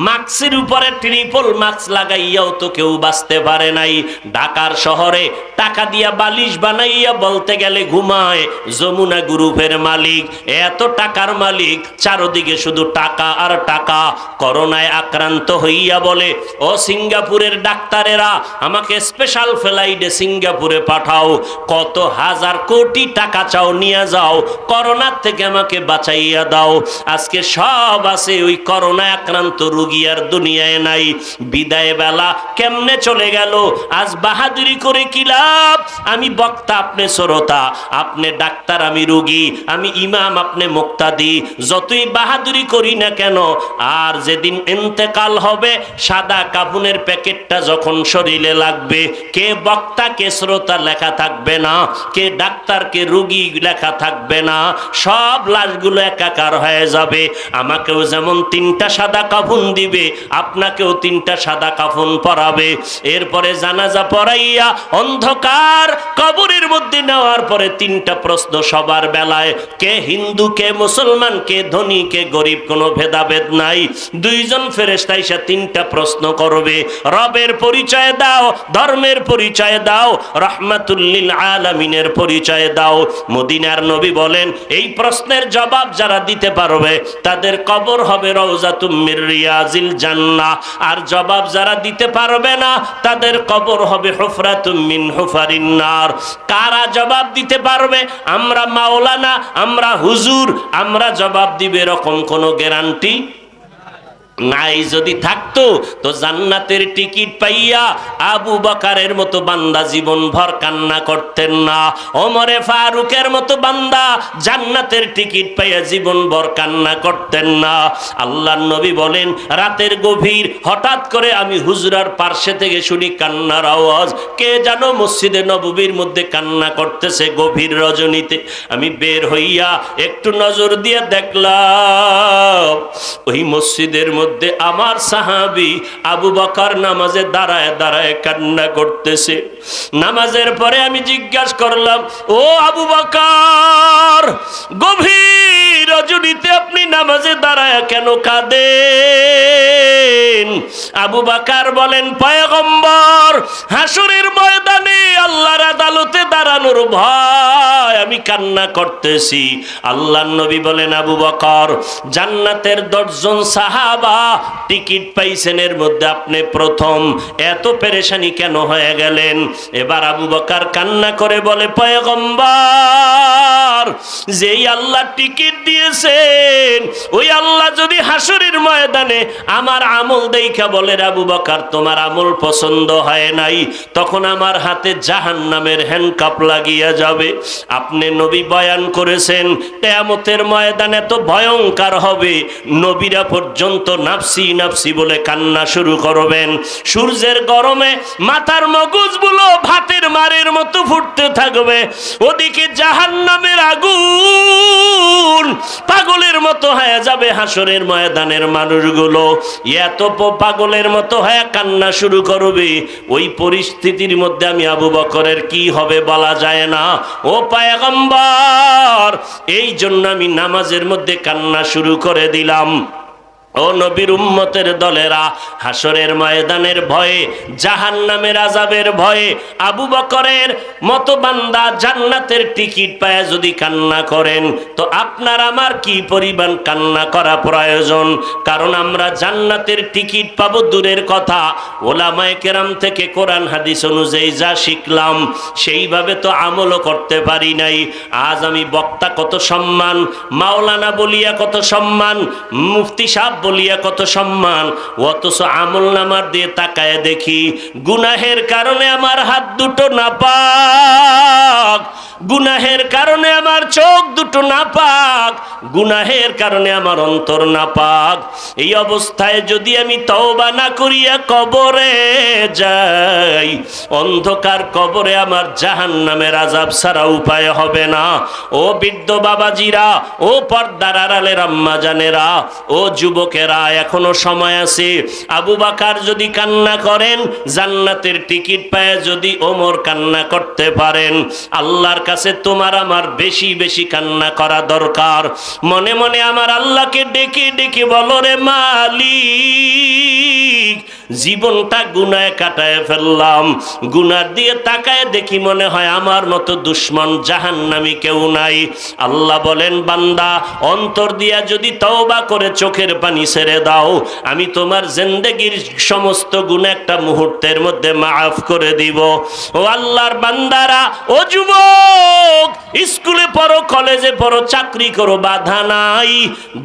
মাস্কের উপরে ট্রিপল মাস্ক লাগাইয়াও তো কেউ বাঁচতে পারে নাই। ঢাকার শহরে টাকা দিয়া বালিশ বানাইয়া বলতে গেলে ঘুমায় যমুনা গ্রুপের মালিক, এত টাকার মালিক, চারদিকে শুধু টাকা আর টাকা। করোনায় আক্রান্ত হইয়া বলে, ও সিঙ্গাপুরের ডাক্তারেরা আমাকে স্পেশাল ফ্লাইটে সিঙ্গাপুরে পাঠাও, কত হাজার কোটি টাকা চাও নিয়ে যাও, করোনার থেকে আমাকে বাঁচাইয়া দাও। আজকে সব আছে, ওই করোনায় আক্রান্ত রোগী আর দুনিয়ায় নাই। বিদায় বেলা কেমনে চলে গেল। আজ বাহাদুরি করে কি লাভ? আমি বক্তা, আপনি শ্রোতা, আপনি ডাক্তার, আমি রোগী, আমি ইমাম, আপনি মুক্তাদি। যতই বাহাদুরি করি না কেন, আর যেদিন ইন্তেকাল হবে, সাদা কাফনের প্যাকেটটা যখন শরীরে লাগবে, কে বক্তা কে শ্রোতা লেখা থাকবে না, কে ডাক্তার কে রোগী লেখা থাকবে না, সব লাশগুলো একাকার হয়ে যাবে। আমাকেও যেমন 3টা সাদা কাফন দিবে, আপনাকেও 3টা সাদা কাফন পরাবে। এরপরে জানাজা পড়াইয়া অন্ধকার কবরের মধ্যে নেওয়ার পরে 3টা প্রশ্ন সবার বেলায়, কে হিন্দু কে মুসলমান, কে ধনী কে গরিব, কোনো ভেদাভেদ নাই। 2জন ফেরেশতা এসে 3টা প্রশ্ন করবে, রবের পরিচয় দাও, ধর্মের পরিচয় দাও, রাহমাতুল লিল আলামিনের পরিচয় দাও। মদিনার নবী বলেন, এই প্রশ্নের জবাব যারা দিতে পারবে তাদের কবর হবে রওজাতুম মির রিয়াজিল জান্নাহ, আর জবাব যারা দিতে পারবে না তাদের কবর হবে হুফরাতুম মিন হুফারিন নার। কারা জবাব দিতে পারবে? আমরা মাওলানা, আমরা হুজুর, আমরা জবাব দিবে এরকম কোনো গ্যারান্টি নাই। যদি থাকতো তো জান্নাতের টিকিট পাইয়া আবু বকরের মতো বান্দা জীবন ভর কান্না করতেন না, ওমরে ফারুকের মতো বান্দা জান্নাতের টিকিট পাইয়া জীবন ভর কান্না করতেন না। আল্লাহর নবী বলেন, রাতের গভীর হঠাৎ করে আমি হুজরার পার্শ্বে থেকে শুনি কান্নার আওয়াজ, কে যেন মসজিদে নববীর মধ্যে কান্না করতেছে গভীর রজনীতে। আমি বের হইয়া একটু নজর দিয়ে দেখলাম ওই মসজিদের মধ্যে আমার সাহাবী আবু বকর নামাজে দাঁড়ায় দাঁড়ায় কান্না করতেছে। নামাজের পরে আমি জিজ্ঞাসা করলাম, ও আবু বকর, গভীর রজনীতে আপনি নামাজে দাঁড়ায় কেন কাঁদেন? আবু বকর বলেন, পয়গম্বর, হাসরের ময়দানে আল্লাহর আদালতে দাঁড়ানোর ভয় আমি কান্না করতেছি। আল্লাহর নবী বলেন, আবু বকর, জান্নাতের 10 জন সাহাবা টিকিট পাইছেন, এর মধ্যে আপনি প্রথম, এত পেরেশানি কেন হয়ে গেলেন? এবার আবু বকর কান্না করে বলে, পয়গম্বর, যেই আল্লাহ টিকিট দিয়েছেন ওই আল্লাহ যদি হাসরের ময়দানে আমার আমল দেখা বলে, আবু বকর তোমার আমল পছন্দ হয় নাই, তখন আমার হাতে জাহান্নামের হ্যান্ডকাপ লাগিয়ে যাবে। আপনি নবী বয়ান করেছেন কিয়ামতের ময়দান এত ভয়ঙ্কর হবে, নবীরা পর্যন্ত নাফসি নাফসি বলে কান্না শুরু করবেন। সূর্যের গরমে মাথার মগজগুলো ভাতের মারের মতো ফুটতে থাকবে, ওদিকে জাহান্নামের আগুন পাগলের মতো হয়ে যাবে। হাসরের ময়দানের মানুষগুলো এত পাগলের মতো হয়ে কান্না শুরু করবে। ওই পরিস্থিতির মধ্যে আমি আবু বকরের কি হবে বলা যায় না। ও পয়গম্বর, এই জন্য আমি নামাজের মধ্যে কান্না শুরু করে দিলাম। ও নবীর উম্মতের দলেরা, হাসরের ময়দানের ভয়ে, জাহান্নামের আযাবের ভয়ে আবু বকরের মতো বান্দা জান্নাতের টিকিট পায় যদি কান্না করেন, তো আপনার আমার কি পরিমাণ কান্না করা প্রয়োজন? কারণ আমরা জান্নাতের টিকিট পাবো দূরের কথা, ওলামায়ে কেরাম থেকে কোরআন হাদিস অনুযায়ী যা শিখলাম সেইভাবে তো আমলও করতে পারি নাই। আজ আমি বক্তা কত সম্মান, মাওলানা বলিয়া কত সম্মান, মুফতি সাহেব বলিয়া কত সম্মান, অথচ আমল নামার দিয়ে তাকায় দেখি গুনাহের কারণে আমার হাত দুটো নাপাক, গুনাহের কারণে আমার চোখ দুটো নাপাক, গুনাহের কারণে আমার অন্তর নাপাক। এই অবস্থায় যদি আমি তওবা না করিয়া কবরে যাই, অন্ধকার কবরে আমার জাহান্নামের আযাব ছাড়া উপায় হবে না। ও বৃদ্ধ বাবাজিরা, ও পর্দার আড়ালের আম্মা জানেরা, ও যুবকেরা, এখনো সময় আছে। আবু বকর যদি কান্না করেন, জান্নাতের টিকিট পায় যদি ওমর কান্না করতে পারেন, আল্লাহর কাছে তোমার আমার বেশি বেশি কান্না করা দরকার। মনে মনে আমার আল্লাহকে ডেকে ডেকে বলো, রে মালিক, জীবনটা গুনায় কাটায় ফেললাম, গুনার দিয়ে তাকায় দেখি মনে হয় আমার মতো দুশ্মন জাহান্নামী কেউ নাই। আল্লাহ বলেন, বান্দা, অন্তর দিয়া যদি তওবা করে চোখের পানি ছেড়ে দাও, আমি তোমার জিন্দেগীর সমস্ত গুনাহ একটা মুহূর্তের মধ্যে মাফ করে দিব। ও আল্লাহর বান্দারা, ও যুবক, স্কুলে পড়ো, কলেজে পড়ো, চাকরি করো, বাধা নাই,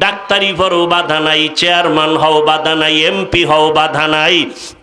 ডাক্তারি পড়ো, বাধা নাই, চেয়ারম্যান হও, বাধা নাই, এমপি হও, বাধা নাই,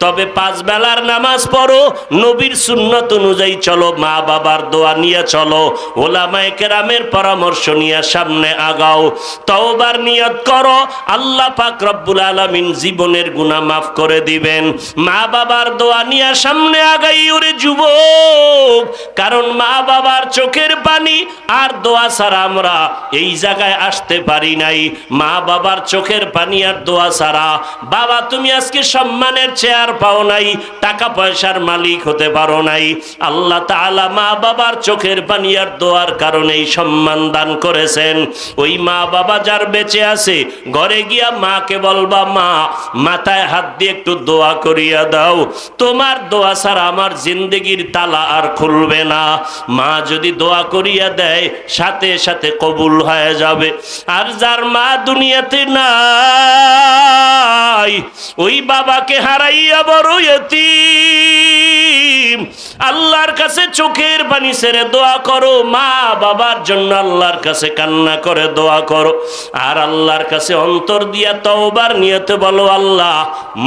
তবে 5 বেলার নামাজ পড়ো, নবীর সুন্নত অনুযায়ী চলো, মা বাবার দোয়া নিয়ে চলো, ওলামায়ে কেরামের পরামর্শ নিয়ে সামনে আগাও, তওবার নিয়ত করো, আল্লাহ পাক রব্বুল আলামিন জীবনের গুনাহ মাফ করে দিবেন। মা বাবার দোয়া নিয়ে সামনে আগাই ওরে যুবক, কারণ মা বাবার চোখের পানি আর দোয়া ছাড়া আমরা এই জায়গায় আসতে পারি নাই। মা বাবার চোখের পানি আর দোয়া ছাড়া, বাবা তুমি আজকে সম্মানের চেয়ার পাও নাই, টাকা পয়সার মালিক হতে পারো নাই, আল্লাহ তাআলা মা বাবার চোখের পানি আর দোয়ার কারণেই সম্মান দান করেছেন। ওই মা বাবা যার বেঁচে আছে, ঘরে গিয়া মাকে বলবা, মা, মাথায় হাত দিয়ে একটু দোয়া করিয়া দাও, তোমার দোয়া ছাড়া আমার জিন্দেগির তালা আর খুলবে না। মা যদি দোয়া করিয়া দেয়, সাথে সাথে কবুল হয়ে যাবে। আর যার মা দুনিয়াতে নাই, ওই বাবাকে হারাইয়া বড় ইতিম, আল্লাহর কাছে চোখের পানি ছেড়ে দোয়া করো, মা বাবার জন্য আল্লাহর কাছে কান্না করে দোয়া করো, আর আল্লাহর কাছে অন্তর দিয়া তওবার নিয়তে বলো, আল্লাহ,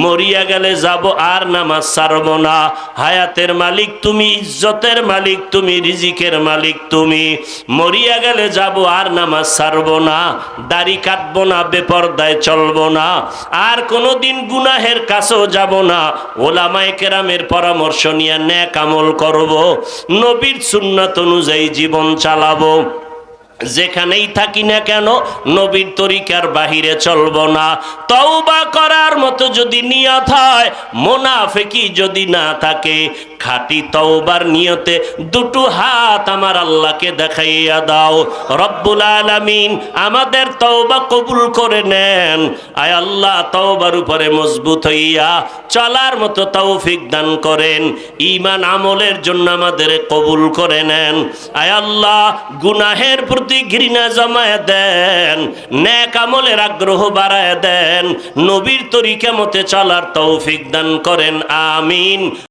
মরিয়া গেলে যাব, আর নামাজ ছাড়ব না, হায়াতের মালিক তুমি, ইজ্জতের মালিক তুমি, রিজিকের মালিক তুমি, মরিয়া গেলে যাব, আর নামাজ ছাড়ব না, দাড়ি কাটবো না, বেপরদায় চলবো না, আর কোনোদিন গুনাহের কাছেও যাব না, ওলামায়ে কেরামের পরামর্শ নিয়ে নেক আমল করব, নবীর সুন্নাত অনুযায়ী জীবন চালাবো, যেখানেই থাকি না কেন নবীর তরিকার বাহিরে চলবো না। তওবা করার মতো যদি নিয়ত হয়, মুনাফিকি যদি না থাকে, খাঁটি তওবার নিয়তে দুটো হাত আমার আল্লাহকে দেখাইয়া দাও। রব্বুল আলামিন আমাদের তওবা কবুল করে নেন। আয় আল্লাহ, তওবার উপরে মজবুত হইয়া চলার মতো তৌফিক দান করেন। ঈমান আমলের জন্য আমাদের কবুল করে নেন। আয় আল্লাহ, গুনাহের প্রতি ঘৃণা জমায় দেন, নেক আমলের আগ্রহ বাড়ায় দেন, নবীর তরিকা মতে চলার তৌফিক দান করেন। আমিন।